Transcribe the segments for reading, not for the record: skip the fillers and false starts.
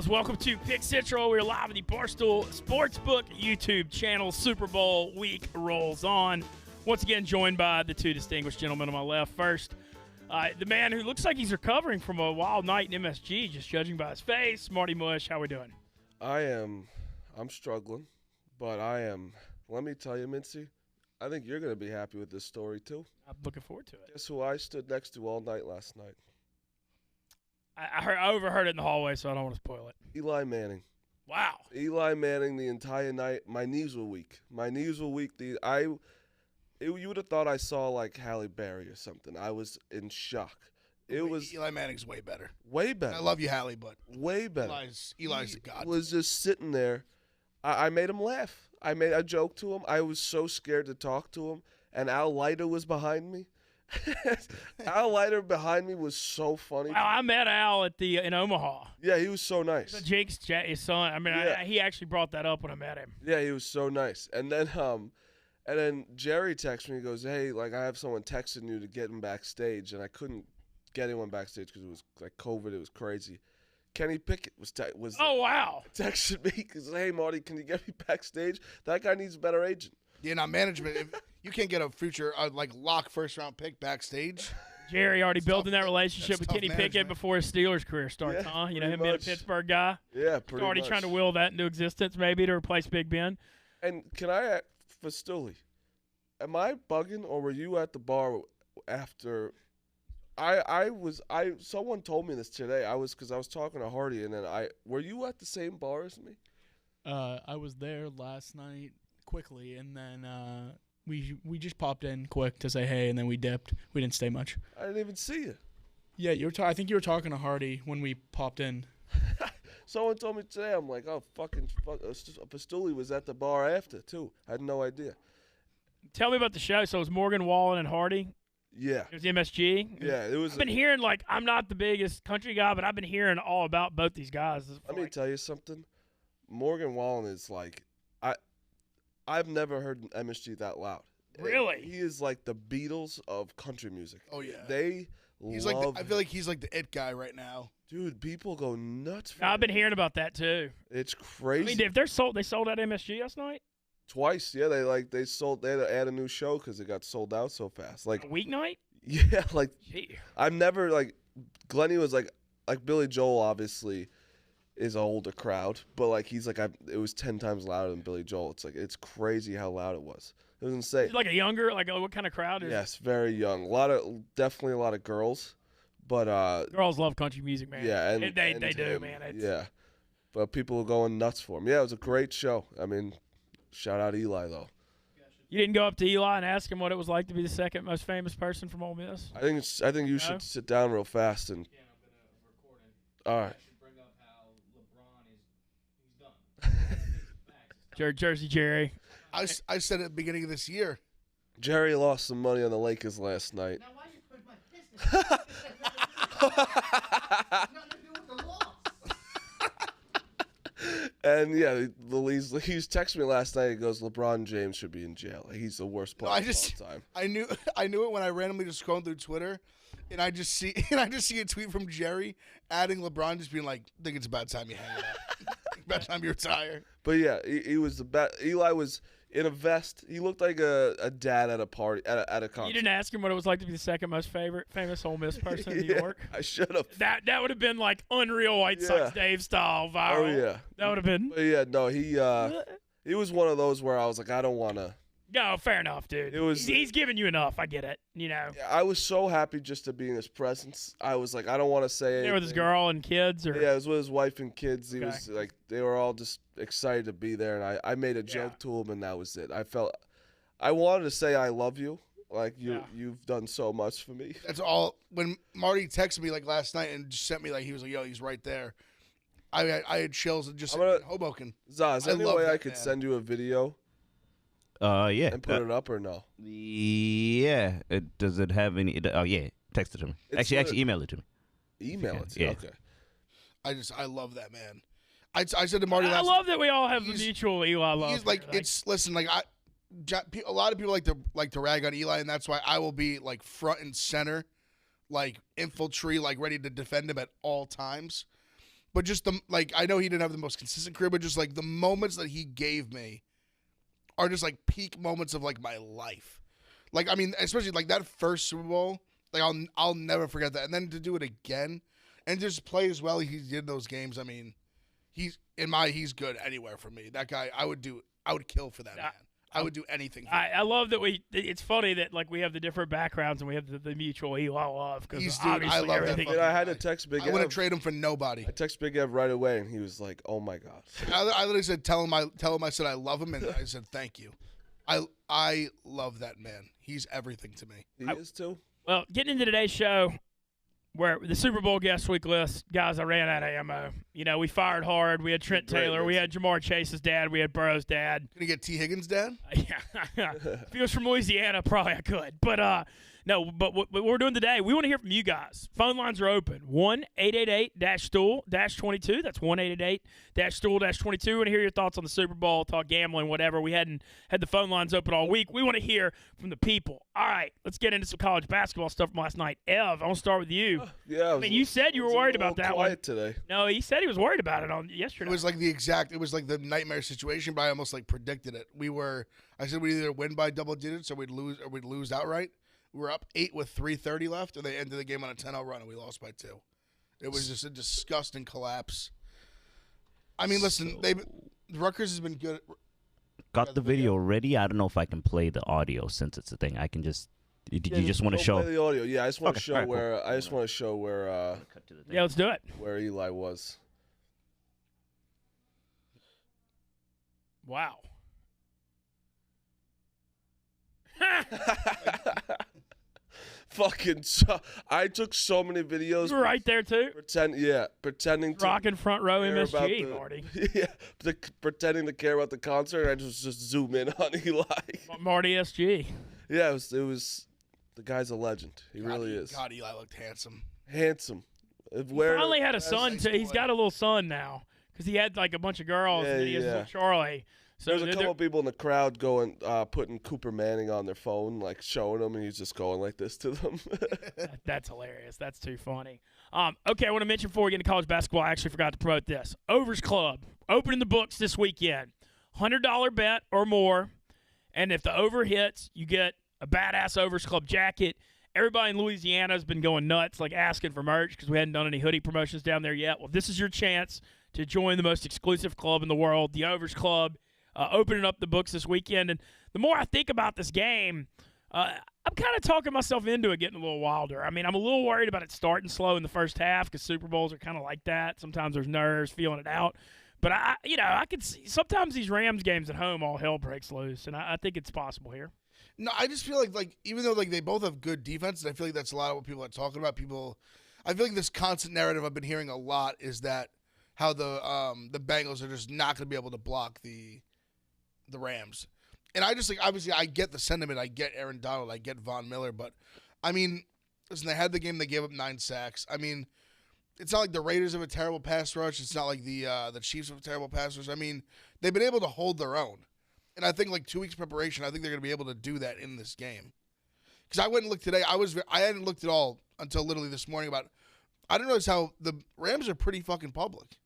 fellas. Welcome to Pick Central. We're live at the Barstool Sportsbook YouTube channel. Super Bowl week rolls on. Once again, joined by the two distinguished gentlemen on my left. First, the man who looks like he's recovering from a wild night in MSG, just judging by his face. Marty Mush, how we doing? I'm struggling, but let me tell you, Mintzy, I think you're going to be happy with this story, too. I'm looking forward to it. Guess who I stood next to all night last night? I overheard it in the hallway, so I don't want to spoil it. Eli Manning. Wow. Eli Manning the entire night. My knees were weak. You would have thought I saw, like, Halle Berry or something. I was in shock. Eli Manning's way better. Way better. I love you, Halle, but way better. Eli's a god. Was just sitting there. I made him laugh. I made a joke to him. I was so scared to talk to him. And Al Leiter was behind me. Al Leiter behind me was so funny. Wow, I met Al in Omaha. Yeah, he was so nice. Jake's his son. I mean, Yeah. he actually brought that up when I met him. Yeah, he was so nice. And then Jerry texted me. He goes, "Hey, like I have someone texting you to get him backstage," and I couldn't get anyone backstage because it was like COVID. It was crazy. Kenny Pickett was Oh wow! texted me because, "Hey Marty, can you get me backstage? That guy needs a better agent." Yeah, now management. If you can't get a future lock first round pick backstage. Jerry already building that relationship with tough Kenny Pickett management. before his Steelers career starts, Yeah, huh? You know, pretty him being a much. Pittsburgh guy. Yeah, pretty Already much. trying to will that into existence, maybe to replace Big Ben. And can I ask for Stoolie? Am I bugging, or were you at the bar after? Someone told me this today. Because I was talking to Hardy, and then were you at the same bar as me? I was there last night quickly, and then we just popped in quick to say hey, and then we dipped. We didn't stay much. I didn't even see you. Yeah, I think you were talking to Hardy when we popped in. Someone told me today. I'm like, oh, fuck. Stoolie was at the bar after, too. I had no idea. Tell me about the show. So it was Morgan Wallen and Hardy. Yeah. It was MSG. Yeah, it was. I've been hearing, like, I'm not the biggest country guy, but I've been hearing all about both these guys. Let me tell you something. Morgan Wallen is like, I've never heard MSG that loud. Really? He is like the Beatles of country music. Oh yeah. He's I feel like he's like the it guy right now. Dude, people go nuts for I've him. been hearing about that too. It's I crazy. mean, if they sold out MSG last night. Twice, yeah. They had to add a new show because it got sold out so fast. Like A weeknight. yeah, like Gee. I've never like Glennie was like Billy Joel obviously is an older crowd, but like he's like it was 10 times louder than Billy Joel. It's like it's crazy how loud it was. It was insane. Like a younger, what kind of crowd is it? Yes, very young. Definitely a lot of girls, but Girls love country music, man. yeah, and they and do, him, man. Yeah, but people were going nuts for him. Yeah, it was a great show. I mean, shout out Eli though. You didn't go up to Eli and ask him what it was like to be the second most famous person from Ole Miss? I think you should sit down real fast and. Yeah, I'm gonna record it. All right. I should bring up how LeBron he's done. Jersey Jerry. I said at the beginning of this year. Jerry lost some money on the Lakers last night. Now why you put my business? Nothing to do with the loss. And yeah, he was texting me last night. He goes, LeBron James should be in jail. He's the worst player of all time. I knew it when I randomly just scrolled through Twitter, and I just see a tweet from Jerry adding LeBron, just being like, "I think it's about time you hang it up. About time you retire." But yeah, he was the best. Eli was in a vest. He looked like a dad at a party at a concert. You didn't ask him what it was like to be the second most famous Ole Miss person in New Yeah, York? I should have. That would have been like unreal White Sox Dave style viral. Oh yeah. That would have been. But yeah, no, he was one of those where I was like, I don't want to. No, fair enough, dude. He's giving you enough. I get it. You know. I was so happy just to be in his presence. I was like, I don't want to say anything. There with his girl and kids, or Yeah, it was with his wife and kids. He Okay. was like, they were all just excited to be there, and I made a joke to him, and that was it. I wanted to say I love you, like you've done so much for me. That's all. When Marty texted me like last night and just sent me like he was like, "Yo, he's right there." I had chills and just in Hoboken. Zaz, is there any love way I that could man. send you a video Yeah. and put it up or no? Yeah. Does it have any? Oh yeah. Text it to me. It's Actually, email it to me. Email it to you. Yeah. Okay. I love that man. I said to Marty I last love that we all have the he's- mutual Eli love. He's like, listen, like a lot of people like to rag on Eli, and that's why I will be like front and center, like infantry, like ready to defend him at all times. But just I know he didn't have the most consistent career, but just like the moments that he gave me are just like peak moments of like my life. Like, I mean, especially like that first Super Bowl, like I'll never forget that. And then to do it again and just play as well he did in those games. I mean, he's good anywhere for me. That guy, I would kill for that man. I would do anything for him. I love that it's funny that like we have the different backgrounds and we have the mutual I love because obviously I love that everything. fucking I had guy. to text Big I Ev. wouldn't trade him for nobody. I text Big Ev right away, and he was like, "Oh my god." I literally said, tell him I said I love him, and I said thank you. I love that man. He's everything to me. He is too. Well, getting into today's show, where the Super Bowl guest week list, guys, I ran out of ammo. You know, we fired hard. We had Trent Great Taylor. We list. had Jamar Chase's dad. We had Burrow's dad. Gonna get T. Higgins' dad? Yeah. If he was from Louisiana, probably I could. But no, but what we're doing today, we want to hear from you guys. Phone lines are open. 1-888-STOOL-22. That's 1-888-STOOL-22. We want to hear your thoughts on the Super Bowl, talk gambling, whatever. We hadn't had the phone lines open all week. We want to hear from the people. All right, let's get into some college basketball stuff from last night. Ev, I want to start with you. Yeah. I mean, you said you were worried about that one. Quiet today. No, he said he was worried about it on yesterday. It was like the nightmare situation, but I almost like predicted it. I said we'd either win by double digits or we'd lose outright. We were up 8 with 3:30 left, and they ended the game on a 10-0 run, and we lost by 2. It was just a disgusting collapse. I mean, listen, Rutgers has been good. Got the video ready. I don't know if I can play the audio since it's a thing. I can just. Did you just want to show? Play the audio. Yeah, I just want to Okay, show all right, cool. where. I just want to show where. Yeah, let's do it. Where Eli was. Wow. Fucking. I took so many videos. You were right there, too. Pretending to Rocking front row care about MSG, Marty. Yeah, pretending to care about the concert. I just zoom in on Eli. Marty SG. Yeah, it was. The guy's a legend. He really is. God, Eli looked handsome. Handsome. He finally had a son, too. He's got a little son now because he had like a bunch of girls and then he has little Charlie. So There's a couple of people in the crowd going, putting Cooper Manning on their phone, like showing them, and he's just going like this to them. That's hilarious. That's too funny. Okay, I want to mention before we get into college basketball, I actually forgot to promote this. Overs Club, opening the books this weekend. $100 bet or more, and if the over hits, you get a badass Overs Club jacket. Everybody in Louisiana has been going nuts, like asking for merch because we hadn't done any hoodie promotions down there yet. Well, this is your chance to join the most exclusive club in the world, the Overs Club. Opening up the books this weekend. And the more I think about this game, I'm kind of talking myself into it getting a little wilder. I mean, I'm a little worried about it starting slow in the first half because Super Bowls are kind of like that. Sometimes there's nerves, feeling it out. But, I could see sometimes these Rams games at home, all hell breaks loose. And I think it's possible here. No, I just feel like even though like they both have good defense, and I feel like that's a lot of what people are talking about. I feel like this constant narrative I've been hearing a lot is that how the Bengals are just not going to be able to block the Rams. And I just like, obviously I get the sentiment. I get Aaron Donald. I get Von Miller. But, I mean, listen, they had the game. They gave up 9 sacks. I mean, it's not like the Raiders have a terrible pass rush. It's not like the Chiefs have a terrible pass rush. I mean, they've been able to hold their own. And I think like 2 weeks preparation, I think they're going to be able to do that in this game. Because I went and looked today. I hadn't looked at all until literally this morning I don't notice how the Rams are pretty fucking public.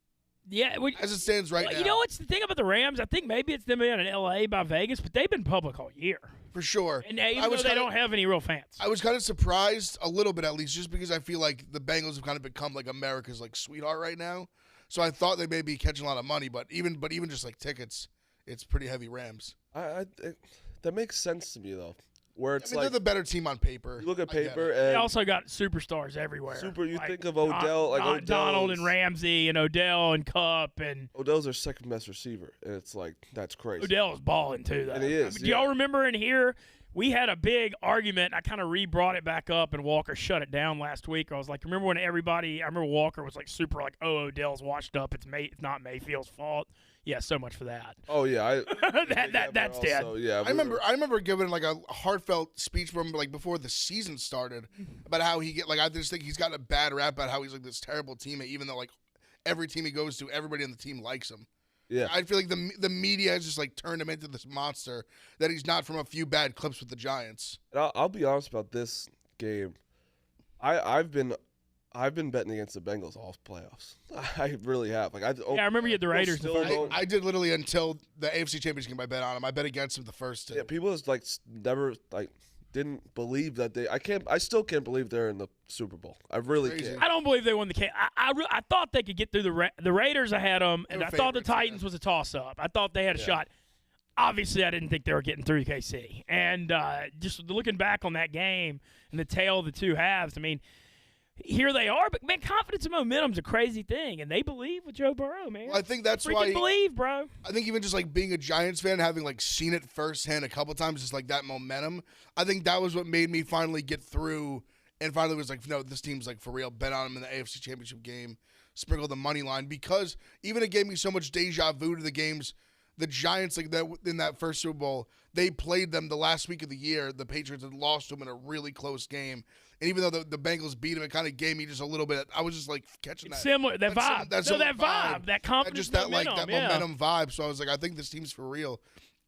Yeah, as it stands right now. You know what's the thing about the Rams? I think maybe it's them being in L.A. by Vegas, but they've been public all year. For sure. And even though they don't have any real fans. I was kind of surprised a little bit at least just because I feel like the Bengals have kind of become like America's like sweetheart right now. So I thought they may be catching a lot of money, but even just like tickets, it's pretty heavy Rams. That makes sense to me though. Where it's they're the better team on paper. You look at paper, they and also got superstars everywhere. You think of Odell, Donald and Ramsey and Odell and Cup and Odell's their second best receiver, and it's like that's crazy. Odell's balling too, though. And he is. Do y'all remember in here we had a big argument? I kind of re-brought it back up, and Walker shut it down last week. I was like, remember when I remember Walker was like super like, oh, Odell's washed up. It's not Mayfield's fault. Yeah, so much for that. Oh yeah, that's dead. Yeah, I remember giving like a heartfelt speech from like before the season started about how I just think he's gotten a bad rap about how he's like this terrible teammate, even though like every team he goes to, everybody on the team likes him. Yeah, I feel like the media has just like turned him into this monster that he's not from a few bad clips with the Giants. I'll be honest about this game. I've been I've been betting against the Bengals all playoffs. I really have. Like Yeah, I remember you had the Raiders. still the first don't- one. I did literally until the AFC Championship game. I bet on them. I bet against them the first two. Yeah, people just like never like didn't believe that they. I still can't believe they're in the Super Bowl. I really Crazy. can't. I don't believe they won the game. I thought they could get through the Raiders. I had them, and They I were thought the favorites, yeah. Titans was a toss-up. I thought they had a shot. Obviously, I didn't think they were getting through KC. And just looking back on that game and the tale of the two halves, I mean, here they are. But, man, confidence and momentum's a crazy thing, and they believe with Joe Burrow, man. Well, I think that's Freaking why. believe, bro. I think even just like being a Giants fan, having like seen it firsthand a couple times, just like that momentum. I think that was what made me finally get through, and finally was like, no, this team's like for real. Bet on them in the AFC Championship game, sprinkle the money line, because even it gave me so much deja vu to the games. The Giants, like that in that first Super Bowl, they played them the last week of the year. The Patriots had lost to them in a really close game, and even though the Bengals beat them, it kind of gave me just a little bit. I was just like catching that. Similar, that vibe. That that confidence, just that momentum, like that yeah. momentum vibe. So I was like, I think this team's for real,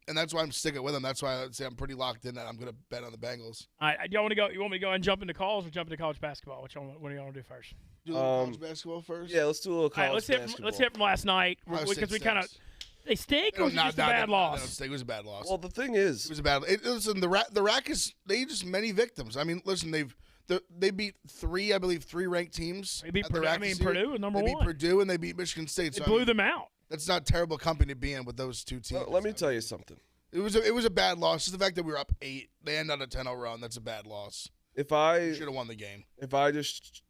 and that's why I'm sticking with them. That's why I would say I'm pretty locked in that I'm going to bet on the Bengals. All right, you want me to go and jump into calls or jump into college basketball? What do you want to do first? Do a little college basketball first. Yeah, let's do a little All college right, basketball. let's hit from last night Ohio because State we kind of stinks. they stink They or was don't- it just a nah, bad they don't loss? stink. It was a bad loss. Well, the thing It is, was a bad. Listen, the rack is they just many victims. I mean, listen, they beat three ranked teams. They beat at the Purdue. rack I mean, this year. Purdue was number They beat one. Purdue and they beat Michigan State. They So, blew them out. That's not terrible company to be in with those two teams. let me tell you something. It was a bad loss. Just the fact that we were up 8, they end on a 10-0 run. That's a bad loss. If I Should have won the game. if I just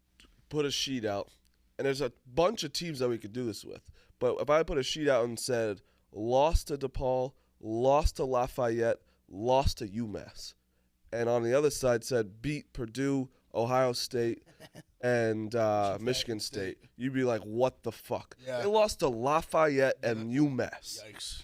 put a sheet out, and there's a bunch of teams that we could do this with, but if I put a sheet out and said lost to DePaul, lost to Lafayette, lost to UMass, and on the other side said beat Purdue, Ohio State, and Michigan State, you'd be like, what the fuck? Yeah. They lost to Lafayette and UMass Yikes.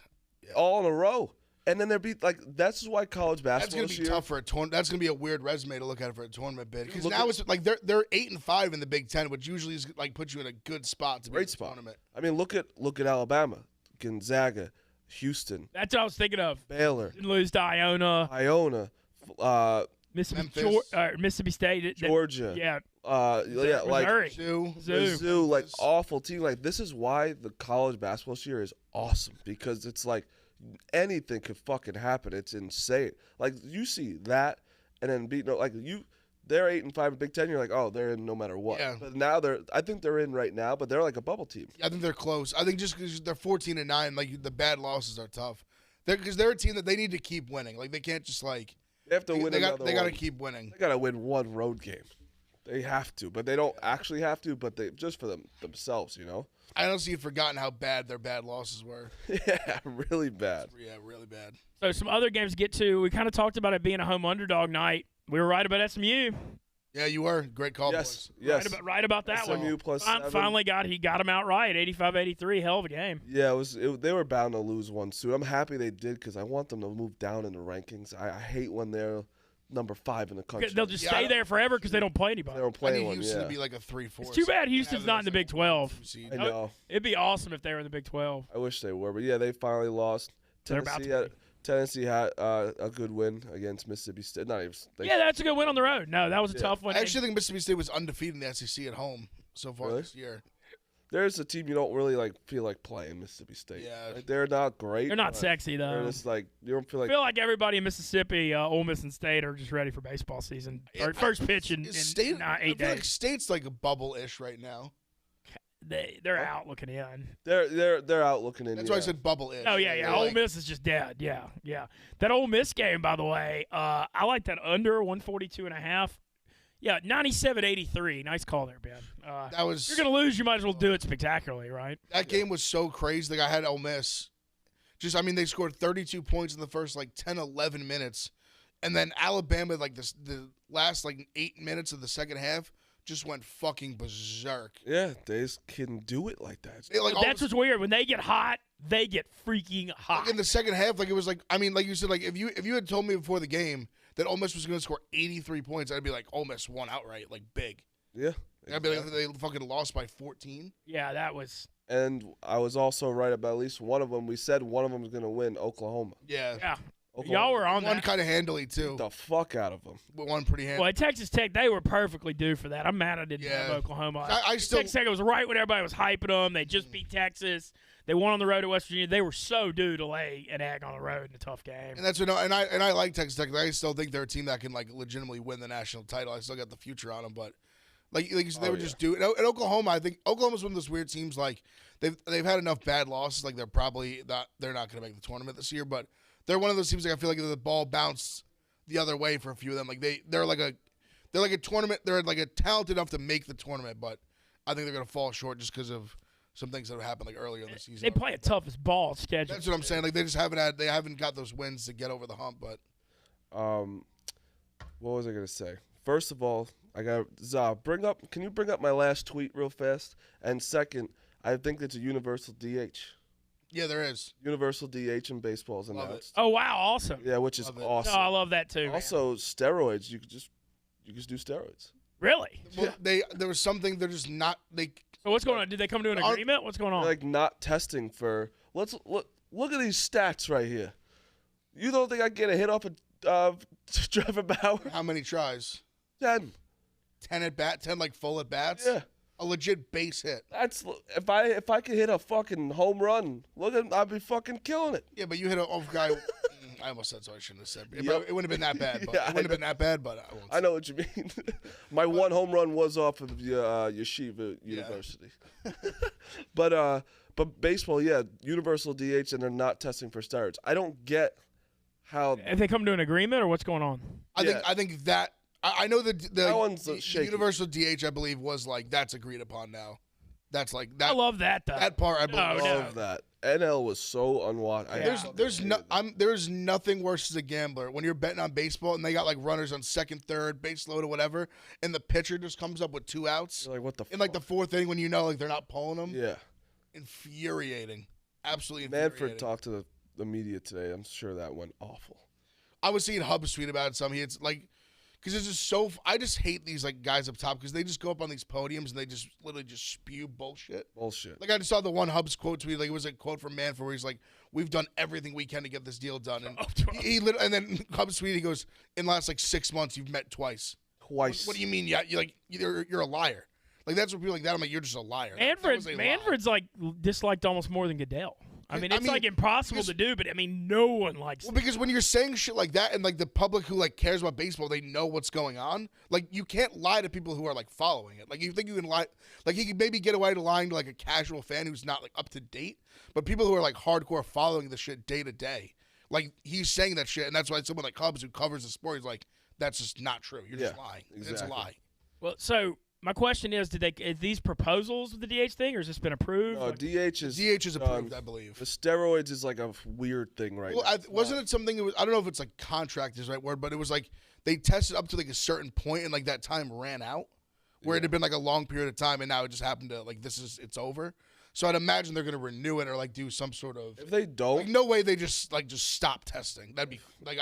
all in a row. And then they're beat like that's why college That's basketball gonna this be year. tough for a tournament. That's gonna be a weird resume to look at for a tournament bid. Because Look now at- it's like they're 8-5 in the Big Ten, which usually is like puts you in a good spot to be in Great the spot. tournament. I mean, look at Alabama, Gonzaga, Houston, That's what I was thinking of. Baylor, Didn't lose to Iona, Iona, Mississippi, Memphis. Mississippi State, Georgia. yeah, yeah, like Missouri. Two. Mizzou, like Memphis. awful team. Like this is why the college basketball this year is awesome because it's like anything could fucking happen. It's insane. Like you see that, and then beat like you. They're 8-5 in Big Ten. You're like, oh, they're in no matter what. Yeah. But now I think they're in right now, but they're like a bubble team. I think they're close. I think just because they're 14-9, like the bad losses are tough. Because they're a team that they need to keep winning. Like they can't just like They have to win. they got another they got to one. keep winning. They got to win one road game. They have to, but they don't actually have to. But they just for themselves, you know. I honestly had forgotten how bad their bad losses were. Yeah, really bad. Yeah, really bad. So some other games to get to. We kind of talked about it being a home underdog night. We were right about SMU. Yeah, you were. Great call, Yes, boys. yes. Right about that SMU one. plus 7. Finally got him out right. 85-83. Hell of a game. Yeah, they were bound to lose one soon. I'm happy they did because I want them to move down in the rankings. I hate when they're number 5 in the country. They'll just Yeah, stay I- there forever because they don't play anybody. They don't I play need one. Houston Yeah, to be like a 3-4. It's too bad Houston's not in the Big 12. I know. It'd be awesome if they were in the Big 12. I wish they were, but yeah, they finally lost. They're about Tennessee had a good win against Mississippi State. Not even. Yeah, that's a good win on the road. No, that was a tough one. I actually think Mississippi State was undefeated in the SEC at home so far Really? this year. There's a team you don't really like feel like playing, Mississippi State. Yeah. Like, they're not great. They're not but sexy They're though. just like you don't feel I like. feel like everybody in Mississippi, Ole Miss and State are just ready for baseball season. Or first pitch in State, I 8 feel like days. State's like a bubble-ish right now. They're out looking in. They're out looking in. That's yeah. why I said bubble-ish. Oh yeah. They're Ole like- Miss is just dead. Yeah. That Ole Miss game, by the way, I like that under 142.5. Yeah, 97-83. Nice call there, Ben. That was If you're gonna lose, you might as well do it spectacularly, right? that game was so crazy. Like I had Ole Miss. Just I mean they scored 32 points in the first like 10, 11 minutes, and then Alabama like the last like 8 minutes of the second half just went fucking berserk. Yeah, they just can do it like that. They, like, That's what's weird. When they get hot, they get freaking hot. like in the second half, like it was like I mean, like you said, like if you had told me before the game that Ole Miss was going to score 83 points, I'd be like Ole Miss won outright, like big. Yeah. I'd be like they fucking lost by 14. Yeah, that was. And I was also right about at least one of them. We said one of them was going to win Oklahoma. Yeah, Yeah. Y'all were on One that. kind of handily too. Beat the fuck out of them. But one pretty handily. Well, at Texas Tech, they were perfectly due for that. I'm mad I didn't have Yeah. Oklahoma. I still Texas Tech was right when everybody was hyping them. They just beat Texas. They won on the road to West Virginia. They were so due to lay an egg on the road in a tough game. and that's what and I like Texas Tech. I still think they're a team that can like legitimately win the national title. I still got the future on them, but like you said, they were just due. And Oklahoma, I think Oklahoma's one of those weird teams. Like they've had enough bad losses. Like they're not going to make the tournament this year, but they're one of those teams. Like I feel like the ball bounced the other way for a few of them. Like they're like a tournament. They're like a talented enough to make the tournament, but I think they're going to fall short just because of some things that have happened like earlier in the season. They play a toughest ball schedule. That's what I'm saying. Like they just haven't got those wins to get over the hump. But What was I gonna say? First of all, I got Can you bring up my last tweet real fast? And second, I think it's a universal DH. yeah, there is. Universal DH in baseball is Love it. announced. Oh, wow, awesome. Yeah, which is Love it. No, awesome. I love that too. man. Also, steroids. You could just do steroids. Really? Well, there was something. They're just not. So what's going on? Did they come to an agreement? What's going on? They're like not testing for. Let's look at these stats right here. You don't think I can get a hit off of Trevor Bauer? How many tries? 10. 10 at bat. 10 like full at bats. Yeah. A legit base hit. That's if I could hit a fucking home run. Look at I'd be fucking killing it. Yeah, but you hit an off guy. I almost said so. I shouldn't have said. But Yep. it wouldn't have been that bad. But Yeah, it wouldn't have been that bad. But I won't. I know what you mean. My one home run was off of Yeshiva University. But baseball, yeah, universal DH, and they're not testing for steroids. I don't get how. Have they come to an agreement or what's going on? I think that I know That one's the shaky. universal DH I believe was like that's agreed upon now. That's like that. I love that, though. that part. I believe. Oh, I no. love that. NL was so unwatched. Yeah. There's nothing worse as a gambler when you're betting on baseball and they got like runners on second, third, base load or whatever, and the pitcher just comes up with 2 outs You're like, what the in like the fuck? fourth inning when you know like they're not pulling them. Yeah. Infuriating, absolutely infuriating. Manfred talked to the media today. I'm sure that went awful. I was seeing Hubs tweet about it. It's like, because it's just so. I just hate these like guys up top because they just go up on these podiums and they just literally just spew bullshit. Bullshit. Like I just saw the one Hubs quote tweet. Like it was a quote from Manfred where he's like, "We've done everything we can to get this deal done." And and then Hubs tweet he goes, "In the last like 6 months, you've met twice." Twice. What do you mean? Yeah, you're a liar. Like that's what people like that. I'm like, you're just a liar. That was a lie. Manfred's like disliked almost more than Goodell. I mean, it's like impossible to do, but I mean, no one likes. Well, because when you're saying shit like that, and like the public who like cares about baseball, they know what's going on. Like you can't lie to people who are like following it. Like you think you can lie, like he could maybe get away to lying to like a casual fan who's not like up to date, but people who are like hardcore following the shit day to day, like he's saying that shit, and that's why someone like Cubs who covers the sport is like, that's just not true. You're just lying. It's a exactly. lie. Well, so my question is, is these proposals with the DH thing, or has this been approved? No, Like- DH is DH is approved, done. I believe. The steroids is like a weird thing right Well, now. wasn't it something? I don't know if it's like contract is the right word, but it was like they tested up to like a certain point, and like that time ran out, where it had been like a long period of time, and now it just happened to like it's over. So I'd imagine they're gonna renew it or like do some sort of. If they don't, Like no way they just stop testing. That'd be like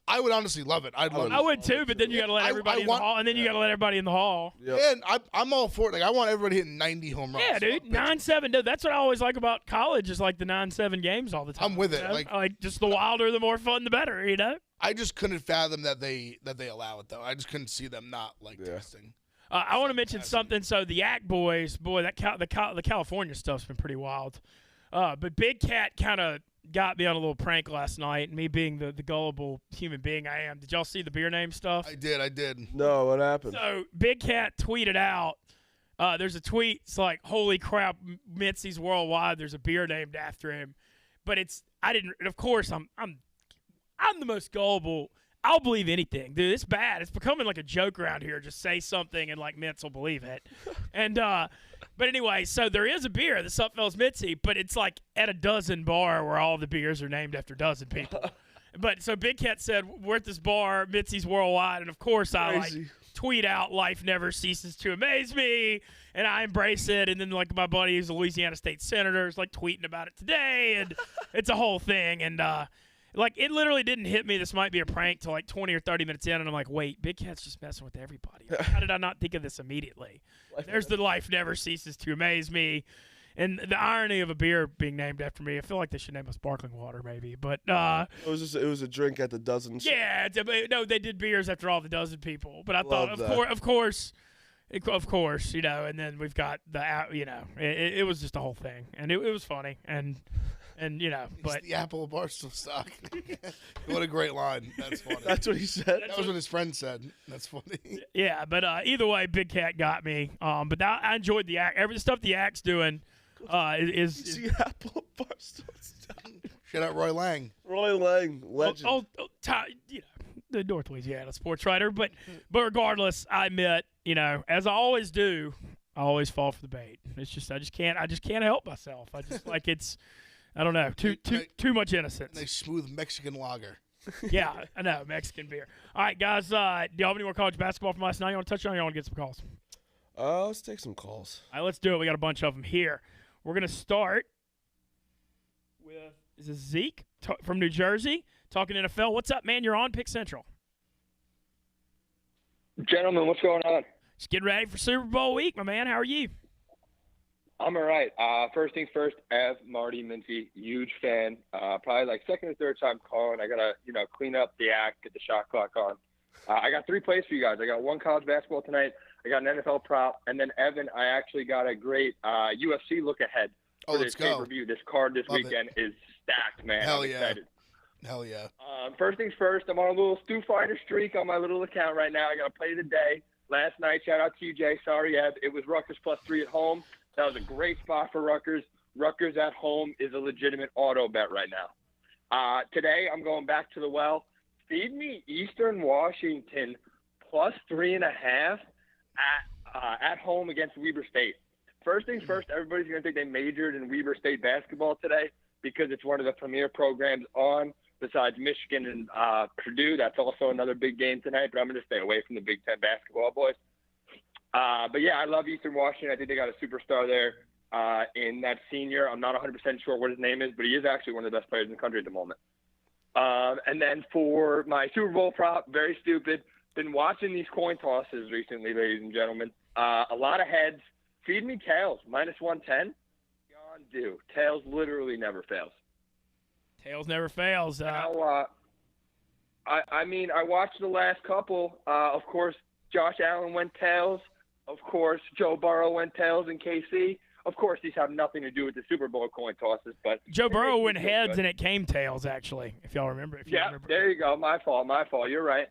I would honestly love it. I'd love it. I would too, but then you got to let I everybody in want- the hall, and then you got to let everybody in the hall. Yep. And I'm all for it. Like I want everybody hitting 90 home runs. Yeah, dude, 9-7. Dude, that's what I always like about college is like the 9-7 games all the time. I'm with it, you know? like- just the wilder, the more fun, the better. You know. I just couldn't fathom that they allow it though. I just couldn't see them not like testing. I want to mention something. So the Yak Boys, boy, the California stuff's been pretty wild. But Big Cat kind of got me on a little prank last night. Me being the gullible human being I am. Did y'all see the beer name stuff? I did. no, what happened? So Big Cat tweeted out. There's a tweet. It's like, holy crap, Mintzy's worldwide. There's a beer named after him. But I didn't. Of course, I'm the most gullible. I'll believe anything, dude. It's bad. It's becoming like a joke around here. Just say something and like Mintz will believe it. And but anyway, so there is a beer, the Sutfeld's Mintzy, but it's like at a dozen bar where all the beers are named after dozen people. But so Big Cat said, we're at this bar, Mintzy's worldwide, and of course I like Crazy. tweet out, life never ceases to amaze me, and I embrace it. And then like my buddy who's a Louisiana State Senator is like tweeting about it today, and it's a whole thing. And like it literally didn't hit me. This might be a prank till like 20 or 30 minutes in, and I'm like, wait, Big Cat's just messing with everybody. Like, how did I not think of this immediately? There's the life never ceases to amaze me. And the irony of a beer being named after me, I feel like they should name a sparkling water, maybe. But It was a drink at the dozen. yeah, no, they did beers after all the dozen people. But I thought, Love that. of course, you know. And then we've got you know, it was just a whole thing, and it was funny, and you know, It's but the apple of Barstool stock. What a great line. That's funny. That's what he said. That was what his friend said. That's funny. yeah, but either way, Big Cat got me. But now I enjoyed the act. Every the stuff the act's doing is See Apple Barstool. Shout out Roy Lang. Roy Lang, legend. you know, the North Louisiana sports writer. But regardless, I admit, you know, as I always do, I always fall for the bait. It's just I just can't help myself. I just like it's. I don't know. Too much innocence. Nice smooth Mexican lager. Yeah, I know. Mexican beer. All right, guys. Do y'all have any more college basketball from last night you want to touch on? Or you want to get some calls? Let's take some calls. All right, let's do it. We got a bunch of them here. We're going to start with Zeke from New Jersey talking NFL. What's up, man? You're on Pick Central. Gentlemen, what's going on? Just getting ready for Super Bowl week, my man. How are you? I'm all right. First things first, Ev, Marty, Mintzy, huge fan. Probably like second or third time calling. I got to, clean up the act, get the shot clock on. I got 3 plays for you guys. I got 1 college basketball tonight. I got an NFL prop. And then, Evan, I actually got a great UFC look ahead for this pay-per-view. This card this weekend is stacked, man. Hell I'm yeah. excited. Hell yeah. First things first, I'm on a little Stu Fighter streak on my little account right now. I got to play today. Last night, shout out to you, Jay. Sorry, Ev. It was Rutgers +3 at home. That was a great spot for Rutgers. Rutgers at home is a legitimate auto bet right now. Today, I'm going back to the well. Feed me Eastern Washington +3.5 at home against Weber State. First things first, everybody's going to think they majored in Weber State basketball today because it's one of the premier programs on besides Michigan and Purdue. That's also another big game tonight, but I'm going to stay away from the Big Ten basketball, boys. But, yeah, I love Eastern Washington. I think they got a superstar there in that senior. I'm not 100% sure what his name is, but he is actually one of the best players in the country at the moment. And then for my Super Bowl prop, very stupid. Been watching these coin tosses recently, ladies and gentlemen. A lot of heads. Feed me tails, -110. Beyond due. Tails literally never fails. Tails never fails. Now, I mean, I watched the last couple. Of course, Josh Allen went tails. Of course, Joe Burrow went tails in KC. Of course, these have nothing to do with the Super Bowl coin tosses. But Joe Burrow went heads and it came tails, actually, if y'all remember. There you go. My fault. You're right.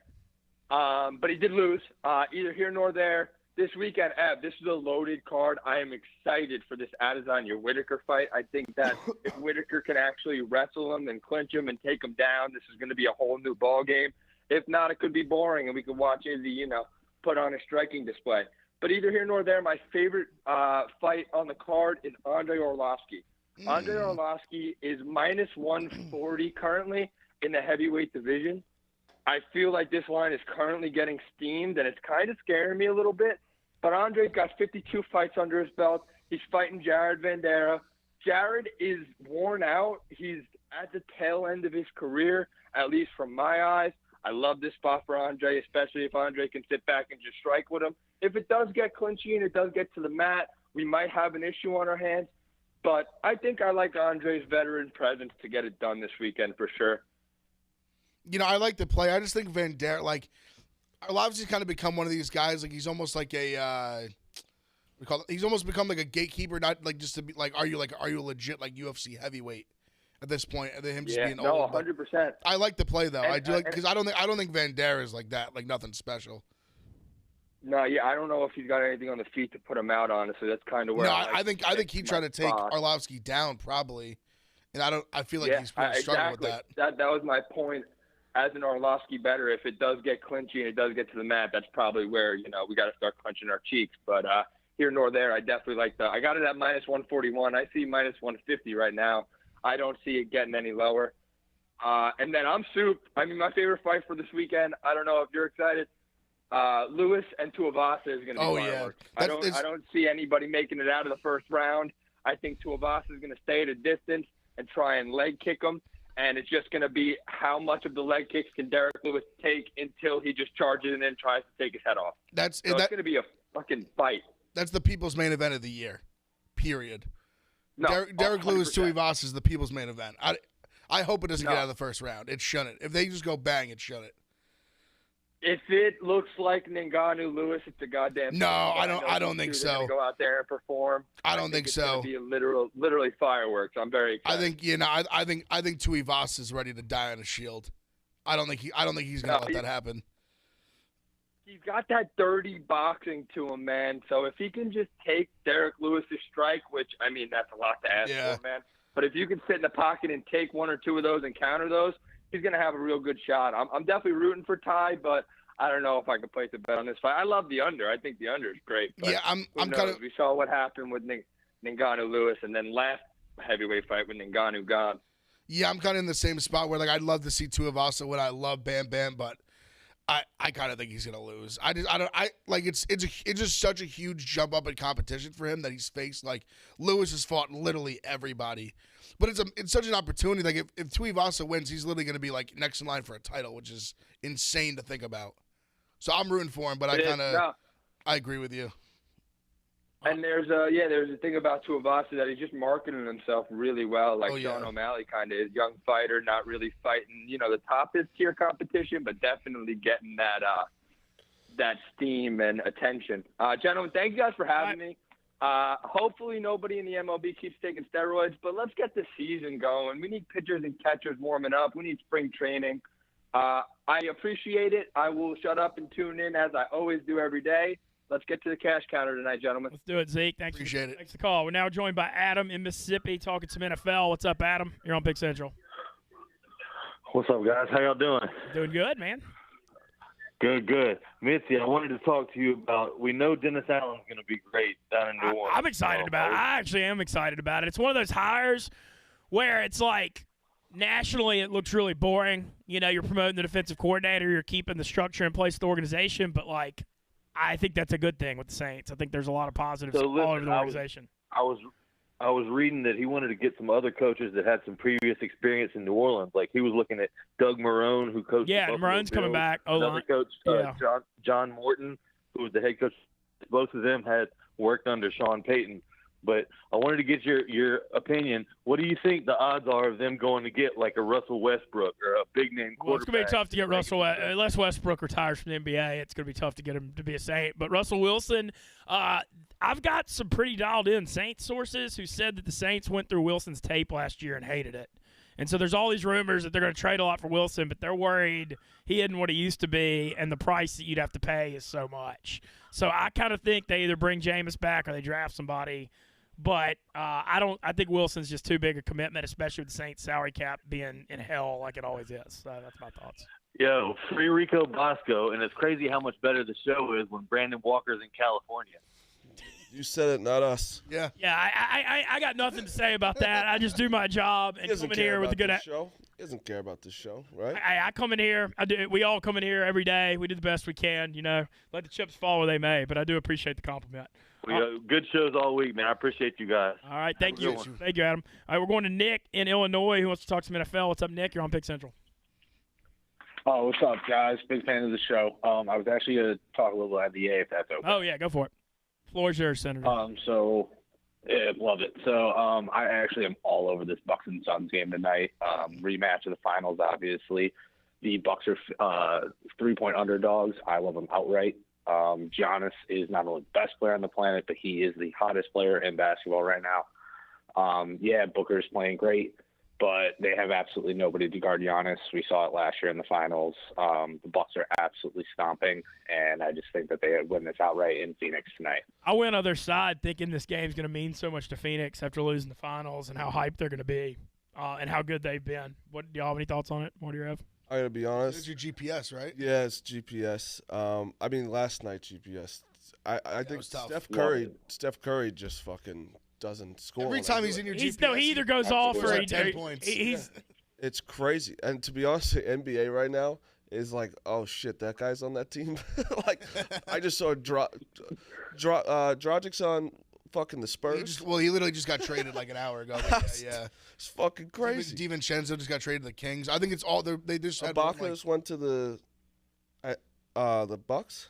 But he did lose. Either here nor there. This weekend, Ev, this is a loaded card. I am excited for this Adesanya-Whitaker fight. I think that if Whitaker can actually wrestle him and clinch him and take him down, this is going to be a whole new ball game. If not, it could be boring, and we could watch Izzy, put on a striking display. But either here nor there, my favorite fight on the card is Andrei Arlovski. Andrei Arlovski is -140 currently in the heavyweight division. I feel like this line is currently getting steamed, and it's kind of scaring me a little bit. But Andre's got 52 fights under his belt. He's fighting Jared Vanderaa. Jared is worn out. He's at the tail end of his career, at least from my eyes. I love this spot for Andre, especially if Andre can sit back and just strike with him. If it does get clinchy and it does get to the mat, we might have an issue on our hands. But I think I like Andre's veteran presence to get it done this weekend for sure. I like the play. I just think Vanderaa, Arlovski's kind of become one of these guys. He's almost like he's almost become like a gatekeeper, not like just to be like, are you a legit UFC heavyweight at this point? And then him just being old. 100%. I like the play though. I do because I don't think Vanderaa is like that, like nothing special. No, yeah, I don't know if he's got anything on the feet to put him out on. So that's kind of where. No, I think he tried to take Arlovski down probably, and I feel like he's really struggling with that. That was my point. As an Arlovski better, if it does get clinchy and it does get to the mat, that's probably where, we got to start clenching our cheeks. But here nor there, I definitely like I got it at -141. I see -150 right now. I don't see it getting any lower. And then I'm Soup. I mean, my favorite fight for this weekend, I don't know if you're excited. Lewis and Tuivasa is going to be fireworks. I don't see anybody making it out of the first round. I think Tuivasa is going to stay at a distance and try and leg kick him. And it's just going to be how much of the leg kicks can Derek Lewis take until he just charges and then tries to take his head off. It's going to be a fucking fight. That's the people's main event of the year, period. No, Derek Lewis 100%. Tuivasa is the people's main event. I hope it doesn't No. get out of the first round. It shouldn't. If they just go bang, it shouldn't. If it looks like Ngannou Lewis, it's a goddamn. No, thing, but I don't- know I don't these think two are gonna so. Go out there and perform. I don't think it's so. Gonna be literally fireworks. I'm very excited. I think I think Tuivasa is ready to die on a shield. I don't think he's gonna let that happen. He's got that dirty boxing to him, man. So if he can just take Derek Lewis's strike, which I mean that's a lot to ask Yeah. for, man. But if you can sit in the pocket and take one or two of those and counter those, he's gonna have a real good shot. I'm definitely rooting for Ty, but I don't know if I could place a bet on this fight. I love the under. I think the under is great. But Yeah, I'm who kind knows? of We saw what happened with Ngannou Lewis, and then last heavyweight fight with Ngannou gone. I'm kind of in the same spot where like I'd love to see Tuivasa when I love Bam Bam, but I kind of think he's gonna lose. It's just such a huge jump up in competition for him that he's faced. Like Lewis has fought literally everybody, but it's such an opportunity. Like if Tuivasa wins, he's literally gonna be like next in line for a title, which is insane to think about. So I'm rooting for him, but I agree with you. And there's a thing about Tuivasa that he's just marketing himself really well, like Sean O'Malley kind of is, young fighter, not really fighting, the top tier competition, but definitely getting that steam and attention. Gentlemen, thank you guys for having me. Hopefully nobody in the MLB keeps taking steroids, but let's get the season going. We need pitchers and catchers warming up. We need spring training. I appreciate it. I will shut up and tune in as I always do every day. Let's get to the cash counter tonight, gentlemen. Let's do it, Zeke. Appreciate it. Thanks for the call. We're now joined by Adam in Mississippi talking some NFL. What's up, Adam? You're on Big Central. What's up, guys? How y'all doing? Doing good, man. Good. Mintzy, I wanted to talk to you about, we know Dennis Allen's going to be great down in New Orleans. I'm excited about it. I actually am excited about it. It's one of those hires where it's like nationally it looks really boring. You're promoting the defensive coordinator. You're keeping the structure in place of the organization. But, I think that's a good thing with the Saints. I think there's a lot of positives all over the organization. I was reading that he wanted to get some other coaches that had some previous experience in New Orleans. Like he was looking at Doug Marrone, who coached. Yeah, the Buffalo Marone's coming Bills, back. Another coach, John Morton, who was the head coach. Both of them had worked under Sean Payton. But I wanted to get your opinion. What do you think the odds are of them going to get like a Russell Westbrook or a big name quarterback? Well, it's going to be tough to get Russell unless Westbrook retires from the NBA. It's going to be tough to get him to be a Saint. But Russell Wilson, I've got some pretty dialed in Saints sources who said that the Saints went through Wilson's tape last year and hated it. And so there's all these rumors that they're going to trade a lot for Wilson, but they're worried he isn't what he used to be, and the price that you'd have to pay is so much. So I kind of think they either bring Jameis back or they draft somebody. But I think Wilson's just too big a commitment, especially with the Saints salary cap being in hell like it always is. So that's my thoughts. Yo, free Rico Bosco, and it's crazy how much better the show is when Brandon Walker's in California. You said it, not us. Yeah. Yeah, I got nothing to say about that. I just do my job and come in here with a good show. He doesn't care about this show, right? I come in here. We all come in here every day. We do the best we can. Let the chips fall where they may. But I do appreciate the compliment. Good shows all week, man. I appreciate you guys. All right, thank you. Thank you, Adam. All right, we're going to Nick in Illinois who wants to talk some NFL. What's up, Nick? You're on Pick Central. Oh, what's up, guys? Big fan of the show. I was actually going to talk a little NBA, if that's okay. Oh, yeah, go for it. Floor's yours, Senator. Yeah, love it. So, I actually am all over this Bucks and Suns game tonight. Rematch of the finals, obviously. The Bucks are 3-point underdogs. I love them outright. Giannis is not only the best player on the planet, but he is the hottest player in basketball right now. Booker's playing great, but they have absolutely nobody to guard Giannis. We saw it last year in the finals. The Bucks are absolutely stomping, and I just think that they win this outright in Phoenix tonight. I went other side thinking this game's going to mean so much to Phoenix after losing the finals and how hyped they're going to be and how good they've been. Do y'all have any thoughts on it? What do you have? I gotta be honest. It's your GPS, right? Yeah, it's GPS. Last night GPS. I think Steph Curry just fucking doesn't score. Every time he's in your GPS, he either goes off or he 10 points. It's crazy. And to be honest, the NBA right now is like, oh shit, that guy's on that team. Like, I just saw Dragic's on fucking the Spurs. He literally just got traded like an hour ago. Yeah. It's fucking crazy. DiVincenzo just got traded to the Kings. I think it's all they just had Ibaka just went to the Bucks.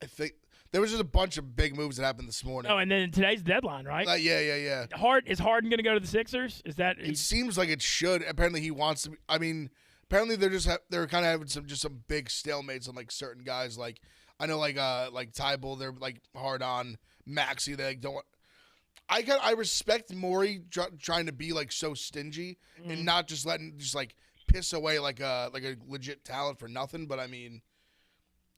I think There was just a bunch of big moves that happened this morning. Oh, and then today's deadline, right? Yeah. Is Harden going to go to the Sixers? Is that It seems like it should. Apparently, he wants to. I mean, apparently they're kind of having some big stalemates on like certain guys. Like I know like Tybal, they're like hard on Maxey. They like, don't. Want, I respect Morey trying to be like so stingy and not just like piss away like a legit talent for nothing. But I mean,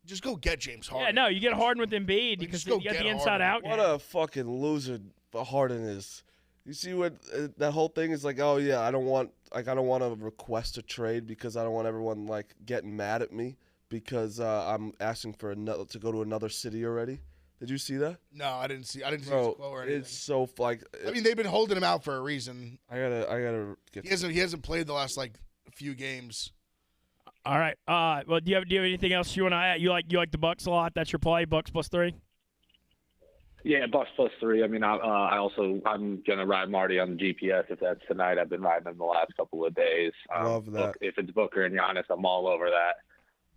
just go get James Harden. Yeah, no, you get Harden with Embiid because you get the inside out. What a fucking loser Harden is. You see what that whole thing is like? Oh yeah, I don't want to request a trade because I don't want everyone like getting mad at me because I'm asking for to go to another city already. Did you see that? No, I didn't see. I didn't see Bro, his quote or anything. it's so like. I mean, they've been holding him out for a reason. I gotta get. He hasn't played the last like few games. All right. Well, do you have anything else you want to add? You like the Bucks a lot? That's your play, Bucks +3. Yeah, Bucks +3. I mean, I'm gonna ride Marty on the GPS if that's tonight. I've been riding him the last couple of days. Love that. If it's Booker and Giannis, I'm all over that.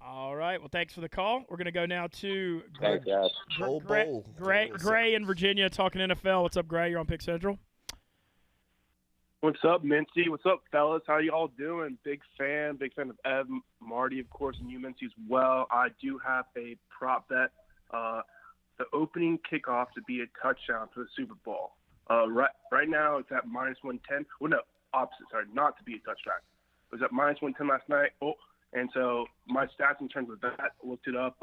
All right. Well, thanks for the call. We're gonna go now to Thanks, guys. Gray in Virginia talking NFL. What's up, Gray? You're on Pick Central. What's up, Mintzy? What's up, fellas? How y'all doing? Big fan of Ev, Marty, of course, and you, Mintzy, as well. I do have a prop bet. The opening kickoff to be a touchdown for the Super Bowl. Right now, it's at -110. Well, no, opposite. Sorry, not to be a touchdown. It was at -110 last night. And so my stats in terms of that, looked it up.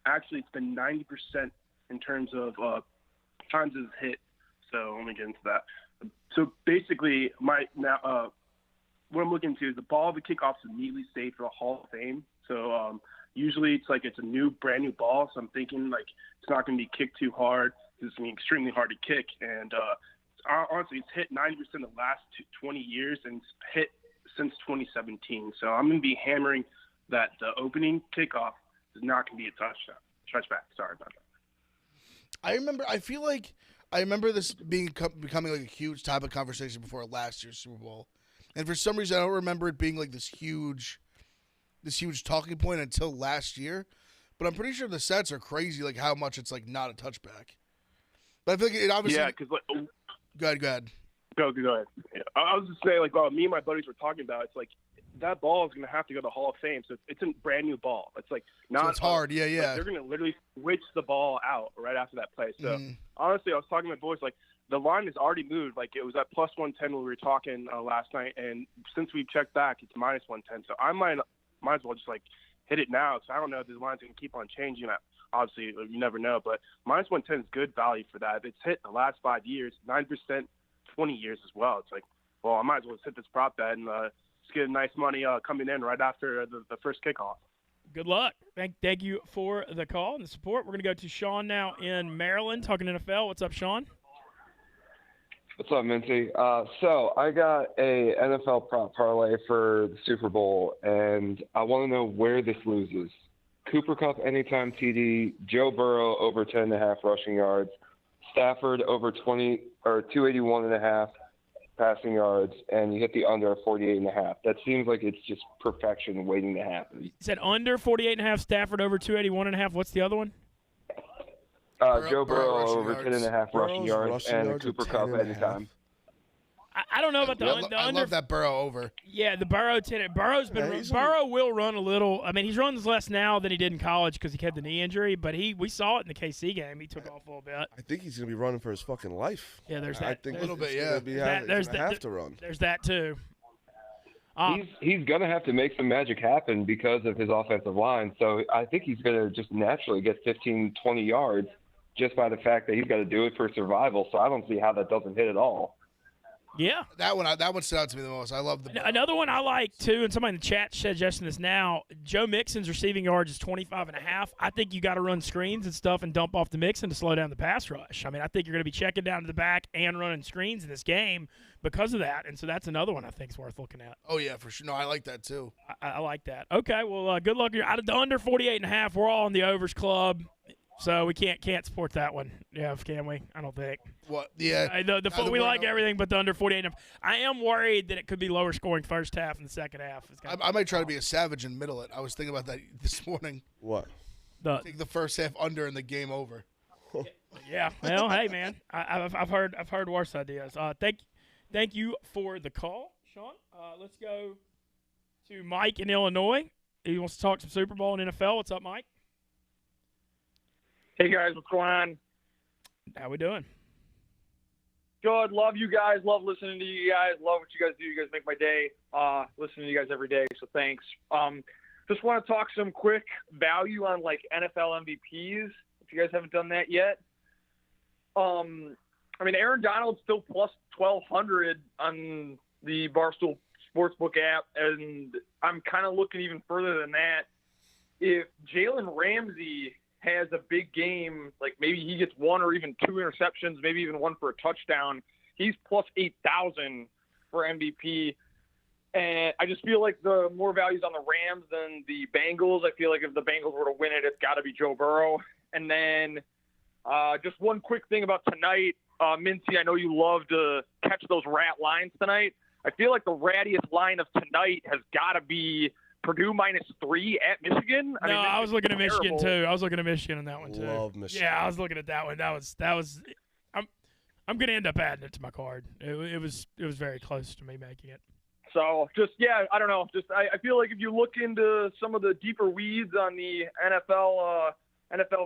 Actually, it's been 90% in terms of times it's hit. So let me get into that. So basically, what I'm looking to is the ball of the kickoff is immediately saved for the Hall of Fame. So usually it's a brand new ball. So I'm thinking like it's not going to be kicked too hard because it's going to be extremely hard to kick. And honestly, it's hit 90% of the last 20 years and it's hit since 2017. So I'm going to be hammering that the opening kickoff is not going to be a touchback. Sorry about that. I remember this becoming like a huge topic of conversation before last year's Super Bowl, and for some reason I don't remember it being like this huge talking point until last year. But I'm pretty sure the stats are crazy, like how much it's like not a touchback. But I feel like it obviously. Yeah, because Go ahead. Go ahead. Yeah. I was just saying, like, me and my buddies were talking about. It's like that ball is going to have to go to the Hall of Fame, so it's a brand new ball. It's like not. So it's hard, yeah. Like, they're going to literally switch the ball out right after that play. So honestly, I was talking to my boys, like the line has already moved. Like it was at +110 when we were talking last night, and since we checked back, it's -110. So I might as well just like hit it now. So I don't know if this line's going to keep on changing. Obviously, you never know, but -110 is good value for that. It's hit the last 5 years, 9%. 20 years as well. It's like, well, I might as well hit this prop bet and just get nice money coming in right after the first kickoff. Good luck. Thank you for the call and the support. We're going to go to Sean now in Maryland talking NFL. What's up, Sean? What's up, Mintzy? So I got a NFL prop parlay for the Super Bowl, and I want to know where this loses. Cooper Kupp anytime TD, Joe Burrow over 10.5 rushing yards, Stafford over 281.5 passing yards, and you hit the under 48.5. That seems like it's just perfection waiting to happen. You said under 48.5, Stafford over 281.5. What's the other one? Joe Burrow over 10.5 rushing yards, and Cooper Kupp anytime. I don't know about the under. I love that Burrow over. Yeah, the Burrow 10. Burrow will run a little. I mean, he runs less now than he did in college because he had the knee injury. But we saw it in the KC game. He took off a little bit. I think he's gonna be running for his fucking life. Yeah, there's that. I think a little bit. He's gonna have to run. There's that too. He's gonna have to make some magic happen because of his offensive line. So I think he's gonna just naturally get 15, 20 yards just by the fact that he's got to do it for survival. So I don't see how that doesn't hit at all. Yeah, that one stood out to me the most. I love another one I like too, and somebody in the chat suggesting this now. Joe Mixon's receiving yards is 25.5. I think you got to run screens and stuff and dump off the Mixon to slow down the pass rush. I mean, I think you're going to be checking down to the back and running screens in this game because of that, and so that's another one I think is worth looking at. Oh yeah, for sure. No, I like that too. I like that. Okay, well, good luck. Out of the under 48.5, we're all in the overs club. So we can't support that one. Yeah, can we? I don't think. What? Yeah. We like everything but the under 48. I am worried that it could be lower scoring first half and the second half. I might try to be a savage and middle it. I was thinking about that this morning. What? Take the first half under and the game over. Yeah. Well, hey man, I've heard worse ideas. Thank you for the call, Sean. Let's go to Mike in Illinois. He wants to talk some Super Bowl and NFL. What's up, Mike? Hey guys, what's going on? How we doing? Good. Love you guys. Love listening to you guys. Love what you guys do. You guys make my day. Listening to you guys every day. So thanks. Just want to talk some quick value on like NFL MVPs. If you guys haven't done that yet. I mean, Aaron Donald's still plus 1,200 on the Barstool Sportsbook app, and I'm kind of looking even further than that. If Jalen Ramsey has a big game, like maybe he gets one or even two interceptions, maybe even one for a touchdown, he's plus 8,000 for MVP. And I just feel like the more values on the Rams than the Bengals. I feel like if the Bengals were to win it, it's got to be Joe Burrow. And then just one quick thing about tonight. Mintzy, I know you love to catch those rat lines tonight. I feel like the rattiest line of tonight has got to be Purdue -3 at Michigan. I was looking at Michigan too. I was looking at Michigan in that one too. Love Michigan. Yeah, I was looking at that one. That was. I'm gonna end up adding it to my card. It was very close to me making it. So just I don't know. Just I feel like if you look into some of the deeper weeds on the NFL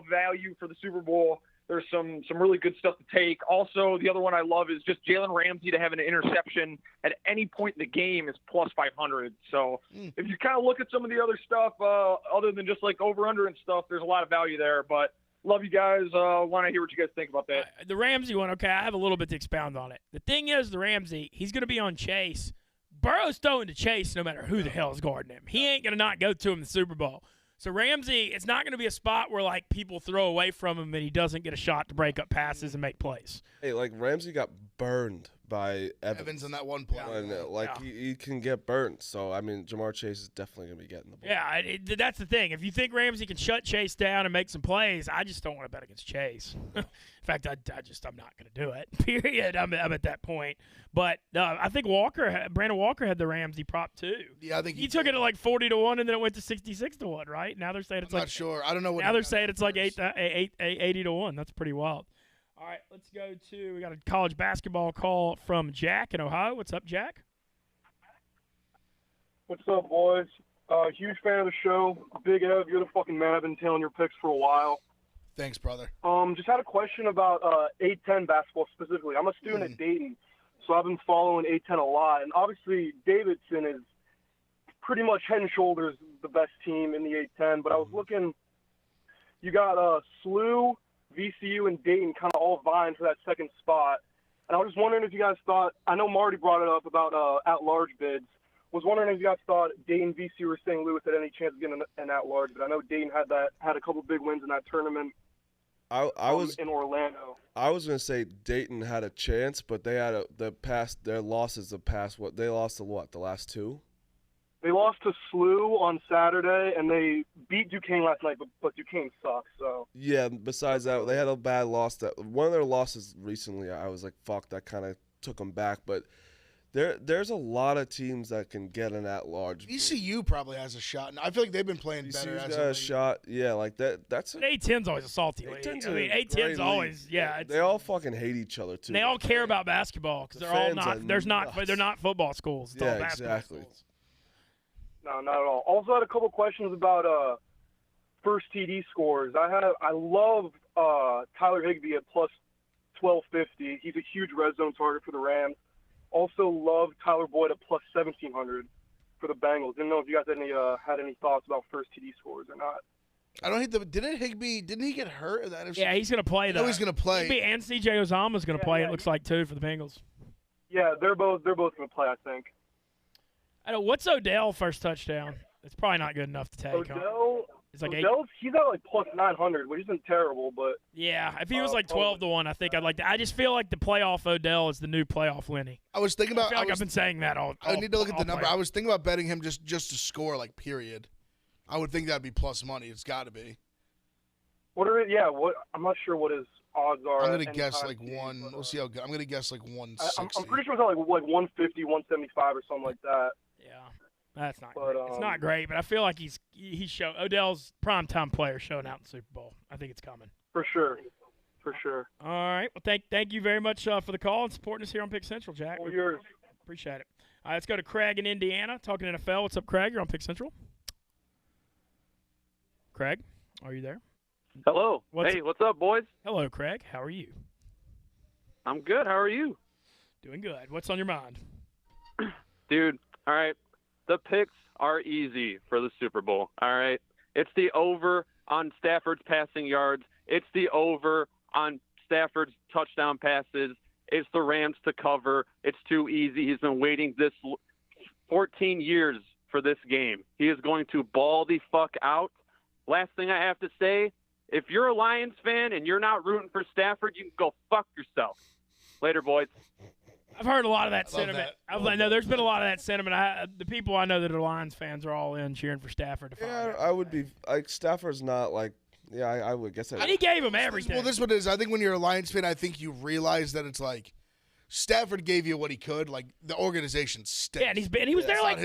value for the Super Bowl, there's some really good stuff to take. Also, the other one I love is just Jalen Ramsey to have an interception at any point in the game is plus 500. So if you kind of look at some of the other stuff, other than just like over-under and stuff, there's a lot of value there. But love you guys. Want to hear what you guys think about that. The Ramsey one, okay, I have a little bit to expound on it. The thing is, the Ramsey, he's going to be on Chase. Burrow's throwing to Chase no matter who the hell is guarding him. He ain't going to not go to him in the Super Bowl. So Ramsey, it's not going to be a spot where like people throw away from him and he doesn't get a shot to break up passes and make plays. Hey, like Ramsey got burned by Evans on that one play. He can get burnt. So I mean, Jamar Chase is definitely going to be getting the ball. Yeah, that's the thing. If you think Ramsey can shut Chase down and make some plays, I just don't want to bet against Chase. In fact, I'm not going to do it. Period. I'm at that point. But I think Brandon Walker had the Ramsey prop too. Yeah, I think he took it at like 40-1, and then it went to 66-1. Right now they're saying it's I'm not sure. I don't know what. Now they're saying it's like 80-1. That's pretty wild. All right, let's go to. We got a college basketball call from Jack in Ohio. What's up, Jack? What's up, boys? Huge fan of the show. Big Ev, you're the fucking man. I've been tailing your picks for a while. Thanks, brother. Just had a question about A-10 basketball specifically. I'm a student at Dayton, so I've been following A-10 a lot. And obviously, Davidson is pretty much head and shoulders the best team in the A-10. But I was looking, you got SLU, VCU, and Dayton kind of all vying for that second spot. And I was just wondering if you guys thought, I know Marty brought it up about at-large bids. Was wondering if you guys thought Dayton, VCU, or St. Louis had any chance of getting an at-large, but I know Dayton had a couple big wins in that tournament. I was in Orlando. I was gonna say Dayton had a chance, but they had their losses they lost to what, the last two? They lost to SLU on Saturday, and they beat Duquesne last night, but Duquesne sucks. So yeah. Besides that, they had a bad loss. One of their losses recently, I was like, fuck, that kind of took them back. But there's a lot of teams that can get an at-large. ECU probably has a shot, and I feel like they've been playing better. ECU's got a shot, yeah, like that. That's A-10's always a salty league. A-10's always, yeah. They all fucking hate each other too. They all care about basketball because they're all not. They're not football schools. It's all basketball schools. No, not at all. Also had a couple questions about first TD scores. I love Tyler Higbee at plus 1,250. He's a huge red zone target for the Rams. Also love Tyler Boyd at plus 1,700 for the Bengals. Didn't know if you guys had any thoughts about first TD scores or not. I don't hate didn't Higbee? Didn't he get hurt? Yeah, he's gonna play though. Oh, he's gonna play. Higbee and CJ Uzomah's gonna play. It looks like too for the Bengals. Yeah, they're both gonna play. I think. I know. What's Odell first touchdown? It's probably not good enough to take. Odell, it's like he's at like plus 900, which isn't terrible, but yeah, if he was like 12-1, I think I'd like to. I just feel like the playoff Odell is the new playoff Lenny. I was thinking about. I've been saying that all. I need to look at the number. I was thinking about betting him just to score, like period. I would think that'd be plus money. It's got to be. What are it? Yeah, what? I'm not sure what his odds are. I'm gonna guess like one. We'll see how good. I'm gonna guess like 160. I'm pretty sure it's like 150, 175 or something like that. Yeah. That's not But, great. It's not great, but I feel like he's Odell's primetime player showing out in the Super Bowl. I think it's coming. For sure. All right. Well, thank you very much for the call and supporting us here on Pick Central, Jack. All yours. Appreciate it. All right, let's go to Craig in Indiana, talking NFL. What's up, Craig? You're on Pick Central. Craig, are you there? Hello. What's up, boys? Hello, Craig. How are you? I'm good. How are you? Doing good. What's on your mind? Dude, all right. The picks are easy for the Super Bowl, all right? It's the over on Stafford's passing yards. It's the over on Stafford's touchdown passes. It's the Rams to cover. It's too easy. He's been waiting this 14 years for this game. He is going to ball the fuck out. Last thing I have to say, if you're a Lions fan and you're not rooting for Stafford, you can go fuck yourself. Later, boys. I've heard a lot of that sentiment. There's been a lot of that sentiment. The people I know that are Lions fans are all in cheering for Stafford to fire. I would be like Stafford's not like. Yeah, I would guess. And he gave him everything. Well, this is what it is. I think when you're a Lions fan, I think you realize that it's like Stafford gave you what he could. Like the organization stinks. Yeah, and he was there like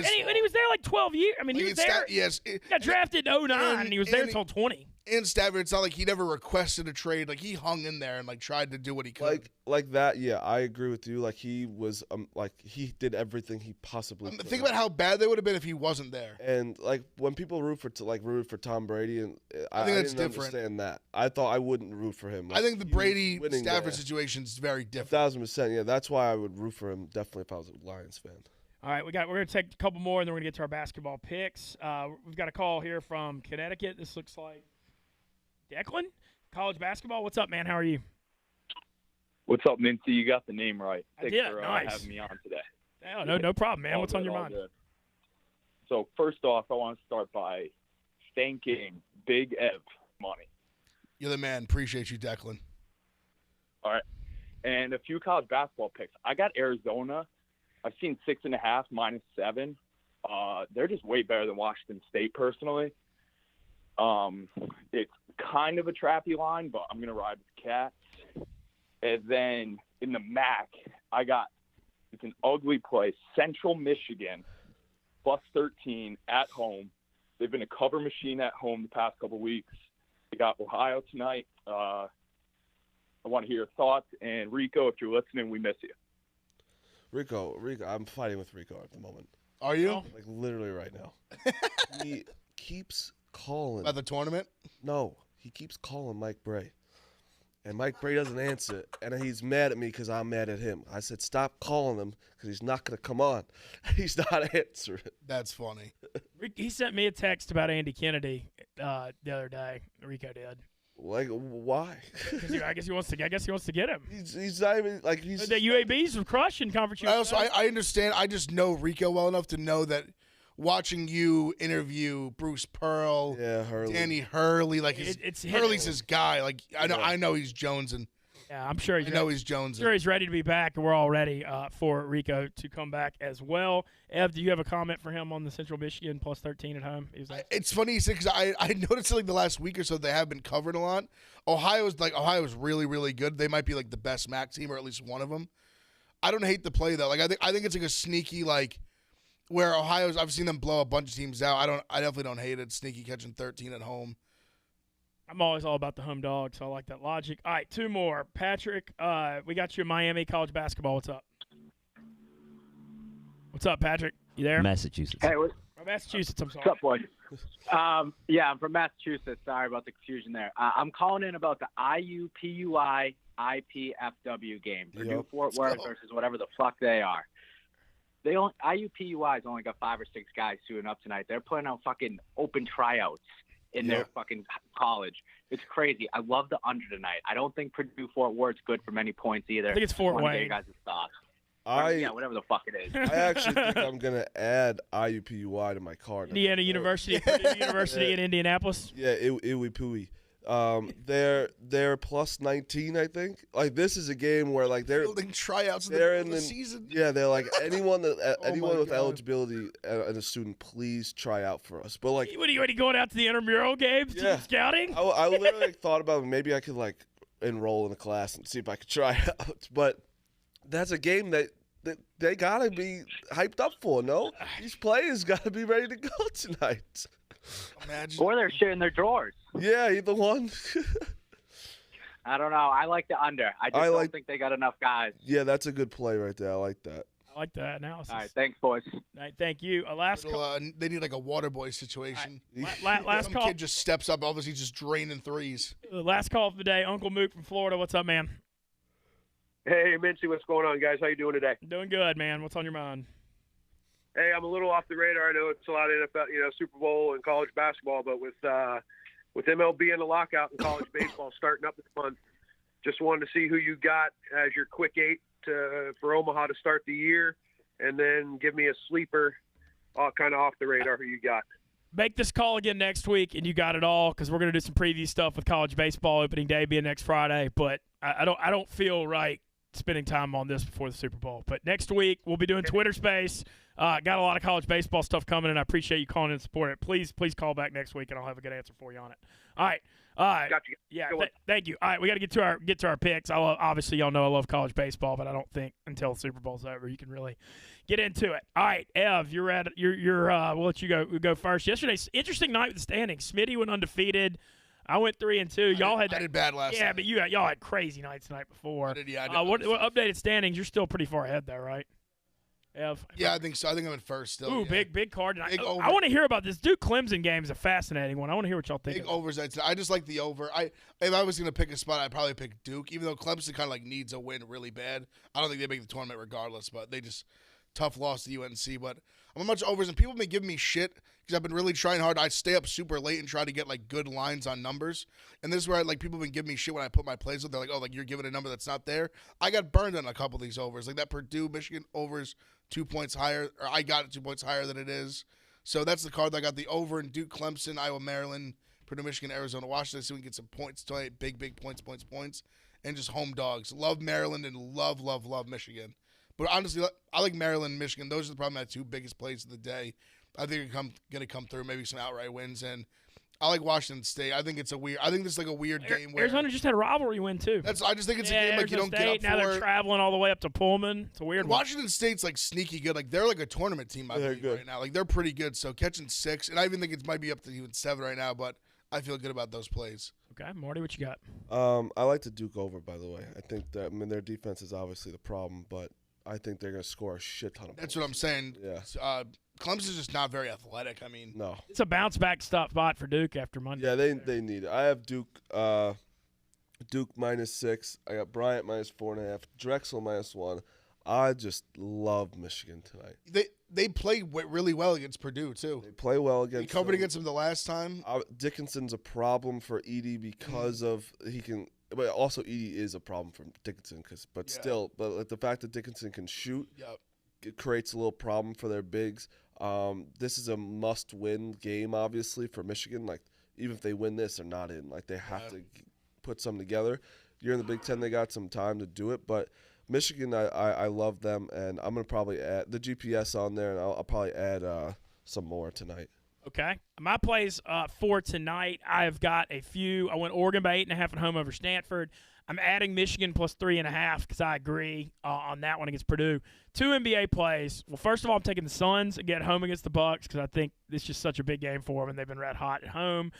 12 years. I mean, he was there. Yes, he got drafted in 2009, and he was there until 20. And Stafford, it's not like he never requested a trade. Like he hung in there and like tried to do what he could. Like that. Yeah, I agree with you. Like he was, like he did everything he possibly could. Think about how bad they would have been if he wasn't there. And like when people root for Tom Brady, and I think that's didn't different. understand that. I thought I wouldn't root for him. Like, I think the Brady Stafford situation is very different. 1,000%. Yeah, that's why I would root for him. Definitely if I was a Lions fan. All right, we're going to take a couple more, and then we're going to get to our basketball picks. We've got a call here from Connecticut. This looks like Declan, college basketball. What's up, man? How are you? What's up, Mintzy? You got the name right. Thanks for nice. having me on today. No problem, man. What's on your all mind? good. So first off, I want to start by thanking Big Ev money. You're the man. Appreciate you, Declan. All right. And a few college basketball picks. I got Arizona. I've seen 6.5 -7. They're just way better than Washington State, personally. It's kind of a trappy line, but I'm going to ride with the Cats. And then in the MAC, it's an ugly place, Central Michigan, +13 at home. They've been a cover machine at home the past couple of weeks. They got Ohio tonight. I want to hear your thoughts. And Rico, if you're listening, we miss you. Rico, I'm fighting with Rico at the moment. Are you? Like literally right now. He keeps calling. About the tournament? No, he keeps calling Mike Bray. And Mike Bray doesn't answer, and he's mad at me because I'm mad at him. I said, stop calling him because he's not going to come on. He's not answering. That's funny. He sent me a text about Andy Kennedy the other day. Rico did. Like, why? I guess he wants to get him. He's not even like he's. The UAB's crushing conference. I understand. I just know Rico well enough to know that watching you interview Bruce Pearl, Hurley. Danny Hurley, like Hurley's his guy. Like I know he's jonesing. Yeah, I'm sure. I know he's jonesing. Sure, he's ready to be back, and we're all ready for Rico to come back as well. Ev, do you have a comment for him on the Central Michigan +13 at home? It's funny you said because I noticed like the last week or so they have been covered a lot. Ohio's really really good. They might be like the best MAC team or at least one of them. I don't hate the play though. Like I think it's like a sneaky like where Ohio's. I've seen them blow a bunch of teams out. I definitely don't hate it. Sneaky catching 13 at home. I'm always all about the home dog, so I like that logic. All right, two more. Patrick, we got you in Miami college basketball. What's up? What's up, Patrick? You there? Massachusetts. Hey, Massachusetts, I'm sorry. What's up, boys? I'm from Massachusetts. Sorry about the confusion there. I'm calling in about the IUPUI IPFW game. Purdue Fort Worth versus whatever the fuck they are. IUPUI's only got 5 or 6 guys suiting up tonight. They're putting out fucking open tryouts in their fucking college. It's crazy. I love the under tonight. I don't think Purdue Fort Worth's good for many points either. I think it's Fort Wayne. Wayne. You guys' thoughts. Yeah, whatever the fuck it is. I actually think I'm gonna add IUPUI to my card. Indiana University, Purdue University in Indianapolis. Yeah, Iwipui. They're +19, I think. Like this is a game where like they're building tryouts. They're in the season. Yeah, they're like anyone with eligibility and a student, please try out for us. But like, what are you going out to the intramural games? Yeah. Scouting? I literally thought about maybe I could like enroll in a class and see if I could try out. But that's a game that they gotta be hyped up for. No, these players gotta be ready to go tonight. Imagine. Or they're shit in their drawers. Yeah, either one. I don't know. I like the under. I just don't think they got enough guys. Yeah, that's a good play right there. I like that. I like that analysis. All right, thanks, boys. All right, thank you. Last call. They need like a water boy situation. Last Some call. kid just steps up, obviously just draining threes. Last call of the day. Uncle Mook from Florida. What's up, man? Hey, Mintzy, what's going on, guys? How you doing today? Doing good, man. What's on your mind? Hey, I'm a little off the radar. I know it's a lot of NFL, Super Bowl and college basketball, but with MLB and the lockout and college baseball starting up this month, just wanted to see who you got as your quick 8 for Omaha to start the year, and then give me a sleeper, kind of off the radar, who you got. Make this call again next week, and you got it all, because we're going to do some preview stuff with college baseball opening day being next Friday. But I don't feel right spending time on this before the Super Bowl. But next week we'll be doing Twitter Space. Got a lot of college baseball stuff coming, and I appreciate you calling in and supporting it. Please call back next week, and I'll have a good answer for you on it. All right. Got you. Yeah. Thank you. All right, we got to get to our picks. Obviously, y'all know I love college baseball, but I don't think until the Super Bowl's over you can really get into it. All right, Ev, you're we'll let you go first. Yesterday's interesting night with the standings. Smitty went undefeated. I went 3-2. Y'all I did bad last night. Yeah, but y'all had crazy nights the night before. I did what updated standings? You're still pretty far ahead, though, right? Ev? Yeah, I think so. I think I'm in first still. Ooh, yeah. big card tonight. Big over. I want to hear about this Duke Clemson game. Is a fascinating one. I want to hear what y'all think. Big overs. I just like the over. If I was gonna pick a spot, I'd probably pick Duke, even though Clemson kind of like needs a win really bad. I don't think they make the tournament regardless, but they just tough loss to UNC. But I'm a bunch of overs, and people have been giving me shit because I've been really trying hard. I stay up super late and try to get like good lines on numbers. And this is where people have been giving me shit when I put my plays up. They're like, oh, like you're giving a number that's not there. I got burned on a couple of these overs, like that Purdue Michigan overs 2 points higher, or I got it 2 points higher than it is. So that's the card that I got the over in Duke, Clemson, Iowa, Maryland, Purdue, Michigan, Arizona, Washington. So we can get some points tonight, big points, and just home dogs. Love Maryland and love Michigan. But honestly, I like Maryland and Michigan. Those are probably my 2 biggest plays of the day. I think they're going to come through, maybe some outright wins. And I like Washington State. I think this is like a weird game where Arizona just had a rivalry win too. I just think it's a game like you don't get up now for. They're traveling all the way up to Pullman. It's a weird one. Washington State's like sneaky good. Like they're like a tournament team, I believe, right now. Like they're pretty good. So catching 6, and I even think it might be up to even 7 right now. But I feel good about those plays. Okay, Marty, what you got? I like the Duke over, by the way. I think that their defense is obviously the problem, but I think they're going to score a shit ton of points. That's what I'm saying. Yeah. Clemson's just not very athletic. I mean, no. It's a bounce back spot for Duke after Monday. Yeah, they need it. I have Duke -6. I got Bryant -4.5. Drexel -1. I just love Michigan tonight. They play really well against Purdue too. They play well against. They covered against them the last time. Dickinson's a problem for Edey because of he can. But also Edey is a problem for Dickinson still, like the fact that Dickinson can shoot, it creates a little problem for their bigs. This is a must-win game, obviously, for Michigan. Like even if they win this, they're not in. Like they have to put something together. You're in the Big Ten; they got some time to do it. But Michigan, I love them, and I'm gonna probably add the GPS on there, and I'll probably add some more tonight. Okay. My plays for tonight, I've got a few. I went Oregon by 8.5 at home over Stanford. I'm adding Michigan plus 3.5 because I agree on that one against Purdue. 2 NBA plays. Well, first of all, I'm taking the Suns again home against the Bucks because I think this is just such a big game for them, and they've been red hot at home.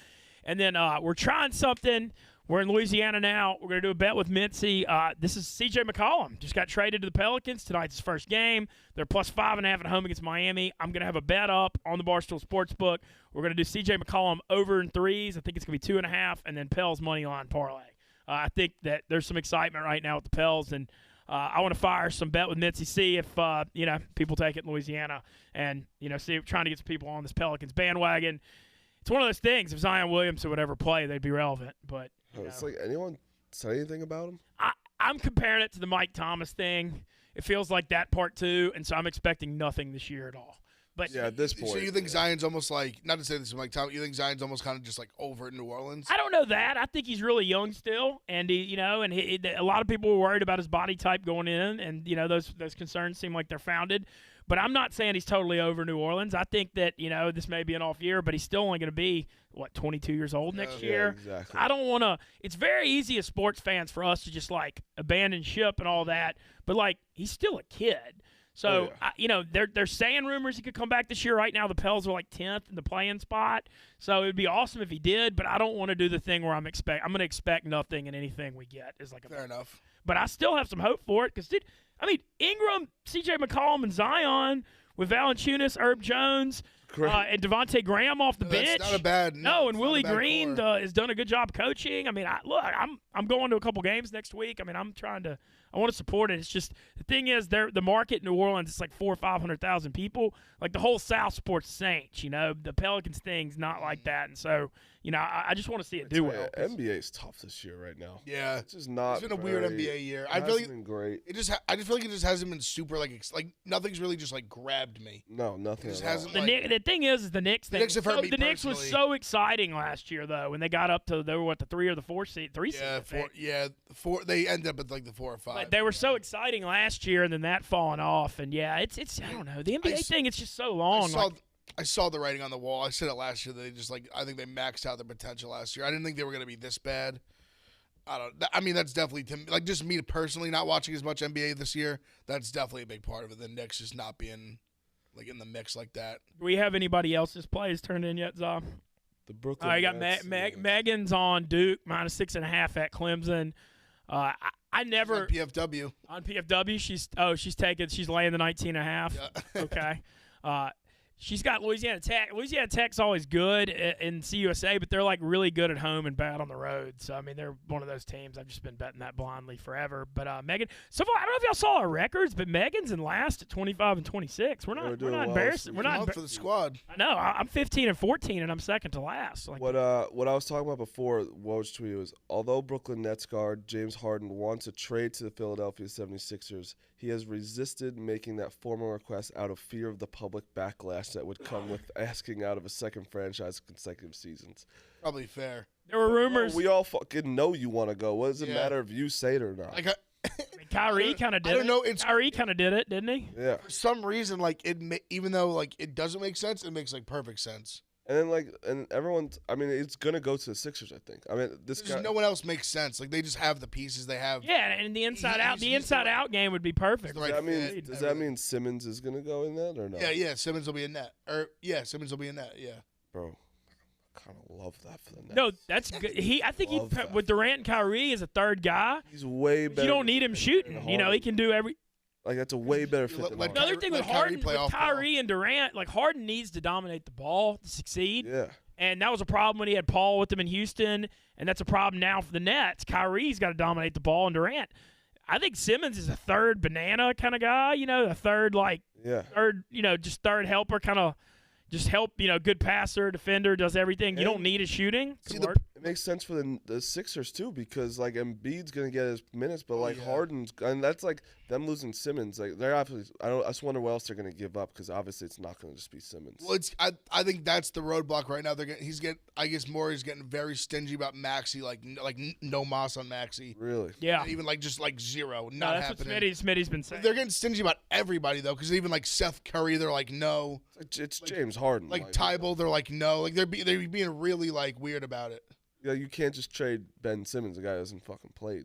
And then we're trying something. We're in Louisiana now. We're going to do a bet with Mintzy. This is C.J. McCollum. Just got traded to the Pelicans. Tonight's his first game. They're plus 5.5 at home against Miami. I'm going to have a bet up on the Barstool Sports book. We're going to do C.J. McCollum over in threes. I think it's going to be 2.5, and then Pels money line parlay. I think that there's some excitement right now with the Pels, and I want to fire some bet with Mintzy, see if people take it in Louisiana, and see trying to get some people on this Pelicans bandwagon. It's one of those things. If Zion Williamson would ever play, they'd be relevant, but. It's like anyone say anything about him? I'm comparing it to the Mike Thomas thing. It feels like that part too, and so I'm expecting nothing this year at all. But yeah, at this point. So you think Zion's almost like, not to say this is Mike Thomas, you think Zion's almost kind of just like over in New Orleans? I don't know that. I think he's really young still, and a lot of people were worried about his body type going in, and those concerns seem like they're founded. But I'm not saying he's totally over New Orleans. I think that, this may be an off year, but he's still only going to be, 22 years old next year? Yeah, exactly. I don't want to – it's very easy as sports fans for us to just, abandon ship and all that. But, he's still a kid. So, they're saying rumors he could come back this year. Right now, the Pels are like 10th in the playing spot. So, it would be awesome if he did, but I don't want to do the thing where I'm going to expect nothing and anything we get is like Fair enough. But I still have some hope for it because, Ingram, C.J. McCollum, and Zion with Valanciunas, Herb Jones, and Devontae Graham off the bench. That's not a bad. And Willie Green has done a good job coaching. I'm going to a couple games next week. I want to support it. It's just the thing is, the market in New Orleans is like 400,000 or 500,000 people. Like the whole South supports the Saints. The Pelicans thing's not like that, and so I just want to see it do well. NBA is tough this year right now. Yeah, it's just not. It's been a weird NBA year. I feel like been great. I just feel like it just hasn't been super like nothing's really just like grabbed me. No, nothing. It just hasn't. The thing is the Knicks thing. The Knicks have hurt me The Knicks was personally. so exciting last year though when they got up to they were the 3 or the 4 seed, 3 seed. Yeah, four. They ended up at like the 4 or 5. But they were so exciting last year, and then that falling off, and it's I don't know the NBA thing. It's just so long. I saw the writing on the wall. I said it last year. They just I think they maxed out their potential last year. I didn't think they were going to be this bad. That's definitely just me personally not watching as much NBA this year. That's definitely a big part of it. The Knicks just not being like in the mix like that. Do we have anybody else's plays turned in yet, Zob? The Brooklyn. I got Megan's on Duke -6.5 at Clemson. I never on PFW. On PFW, she's laying the 19.5. Yeah. Okay. She's got Louisiana Tech. Louisiana Tech's always good in CUSA, but they're like really good at home and bad on the road. So they're one of those teams. I've just been betting that blindly forever. But Megan, so far I don't know if y'all saw our records, but Megan's in last at 25-26. We're not embarrassed. We're not for the squad. I know. I'm 15-14 and I'm second to last. What I was talking about before Woj tweet was, although Brooklyn Nets guard James Harden wants a trade to the Philadelphia 76ers, he has resisted making that formal request out of fear of the public backlash that would come with asking out of a second franchise consecutive seasons. Probably fair. There were rumors. We all fucking know you want to go. What does it matter if you say it or not? Kyrie kind of did it. I don't know. Kyrie kind of did it, didn't he? Yeah. For some reason, even though it doesn't make sense, it makes perfect sense. And then and everyone's. It's gonna go to the Sixers. I think. No one else makes sense. They just have the pieces they have. Yeah, and the inside out game would be perfect. Does that mean Simmons is gonna go in that or no? Yeah. Simmons will be in that. Simmons will be in that. Yeah. Bro, I kind of love that for the Nets. No, that's good. I think with Durant and Kyrie as a third guy, he's way better. You don't need him shooting. He can do every. That's a way better fit than Another thing with Harden, with Kyrie and Durant, Harden needs to dominate the ball to succeed. Yeah. And that was a problem when he had Paul with him in Houston, and that's a problem now for the Nets. Kyrie's got to dominate the ball, and Durant. I think Simmons is a third banana kind of guy, a third just third helper kind of. Just help, good passer, defender, does everything. You don't need his shooting. It makes sense for the Sixers too because Embiid's gonna get his minutes, but Harden's and that's them losing Simmons. They're obviously. I just wonder what else they're gonna give up because obviously it's not gonna just be Simmons. Well, I think that's the roadblock right now. He's getting very stingy about Maxey, no moss on Maxey. Really? Yeah. Even just zero, no, not that's happening. What Smitty's been saying. They're getting stingy about everybody though, because even Seth Curry, they're no. It's James Harden. Tybalt, they're no. They're being really weird about it. Yeah, you can't just trade Ben Simmons, a guy who hasn't fucking played.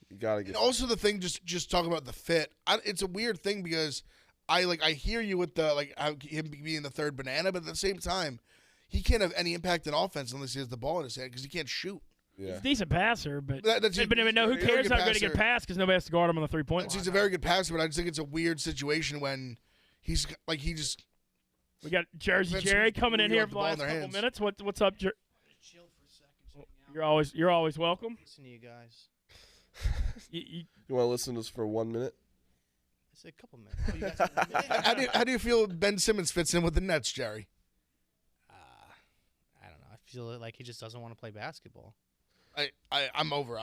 You gotta get. And also the thing, just talking about the fit. It's a weird thing because I hear you with the him being the third banana, but at the same time, he can't have any impact in offense unless he has the ball in his hand because he can't shoot. Yeah. He's a decent passer, but who cares how good he can pass because nobody has to guard him on the 3-point line. He's a very good passer, but I just think it's a weird situation when he's he just. We got Jersey Jerry coming in here for the last couple minutes. What's up, Jerry? You're always welcome. Listen to you guys. You want to listen to us for 1 minute? I said a couple minutes. Oh, you guys have a minute? How do you feel Ben Simmons fits in with the Nets, Jerry? I don't know. I feel like he just doesn't want to play basketball. I'm over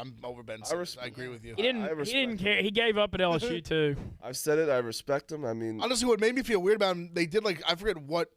Ben Simmons. I agree with you. He didn't care. He gave up at LSU too. I've said it. I respect him. Honestly, what made me feel weird about him, they did I forget what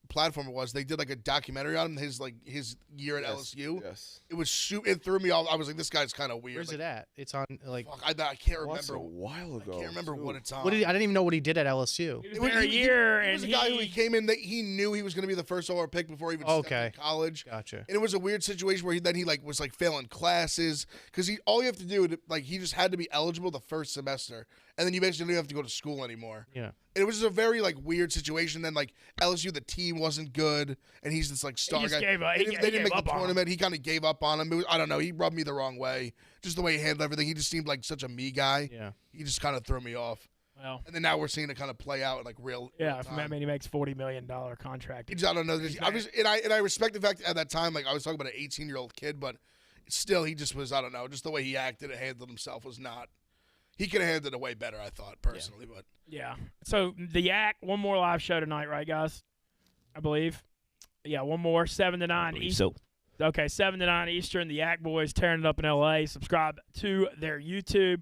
platform it was. They did like a documentary on him, his year at LSU. Yes. It was it threw me off. I was like, this guy's kind of weird. Where's it at? It's on like. Fuck, I can't remember. That's a while ago. I can't remember what it's on. I didn't even know what he did at LSU. He was there a year, he was a guy who came in that he knew he was going to be the first overall pick before he even stepped in college. Gotcha. And it was a weird situation where he was like failing classes because all you have to do he just had to be eligible the first semester, and then you basically didn't have to go to school anymore. Yeah. And it was just a very weird situation. Then LSU, the team wasn't good, and he's this star guy. They didn't make the tournament. He kind of gave up on him. I don't know. He rubbed me the wrong way. Just the way he handled everything. He just seemed like such a me guy. Yeah. He just kind of threw me off. Well, and then now we're seeing it kind of play out in real. Yeah, real time. he makes $40 million contract. I don't know. I respect the fact at that time, I was talking about an 18-year-old kid, but still, he just was. I don't know. Just the way he acted and handled himself was not. He could have handled it way better, I thought personally, but yeah. So the Yak, one more live show tonight, right, guys? I believe. Yeah, one more, 7 to 9 Eastern. So. Okay, 7 to 9 Eastern. The Yak Boys tearing it up in LA. Subscribe to their YouTube.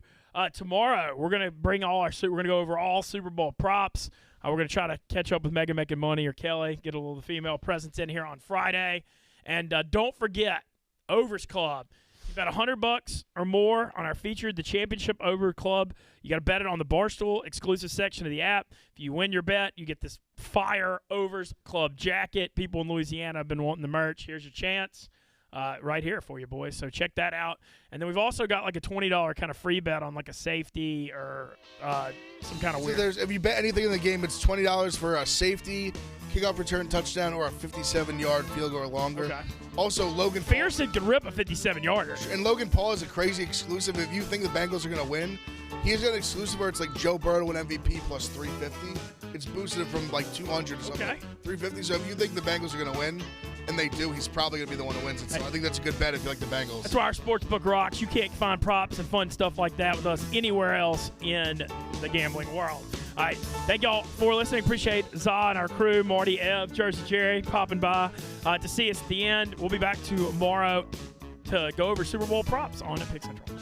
Tomorrow we're gonna we're gonna go over all Super Bowl props. We're gonna try to catch up with Megan Making Money or Kelly, get a little female presence in here on Friday, and don't forget Overs Club. Bet $100 or more on our featured the Championship Over Club. You got to bet it on the Barstool exclusive section of the app. If you win your bet, you get this fire Overs Club jacket. People in Louisiana have been wanting the merch. Here's your chance right here for you, boys. So check that out. And then we've also got a $20 kind of free bet on a safety or some kind of weird. If you bet anything in the game, it's $20 for a safety, kickoff return touchdown, or a 57-yard field goal or longer. Okay. Also, Logan Pearson could rip a 57-yarder. And Logan Paul is a crazy exclusive. If you think the Bengals are going to win, he's got an exclusive where it's Joe Burrow win MVP plus 350. It's boosted from 200 or something. Okay. 350. So if you think the Bengals are going to win, and they do, he's probably going to be the one who wins it. So I think that's a good bet if you like the Bengals. That's why our sportsbook rocks. You can't find props and fun stuff like that with us anywhere else in the gambling world. All right, thank y'all for listening. Appreciate Za and our crew, Marty, Ev, Jersey Jerry, popping by to see us at the end. We'll be back tomorrow to go over Super Bowl props on Pick Central.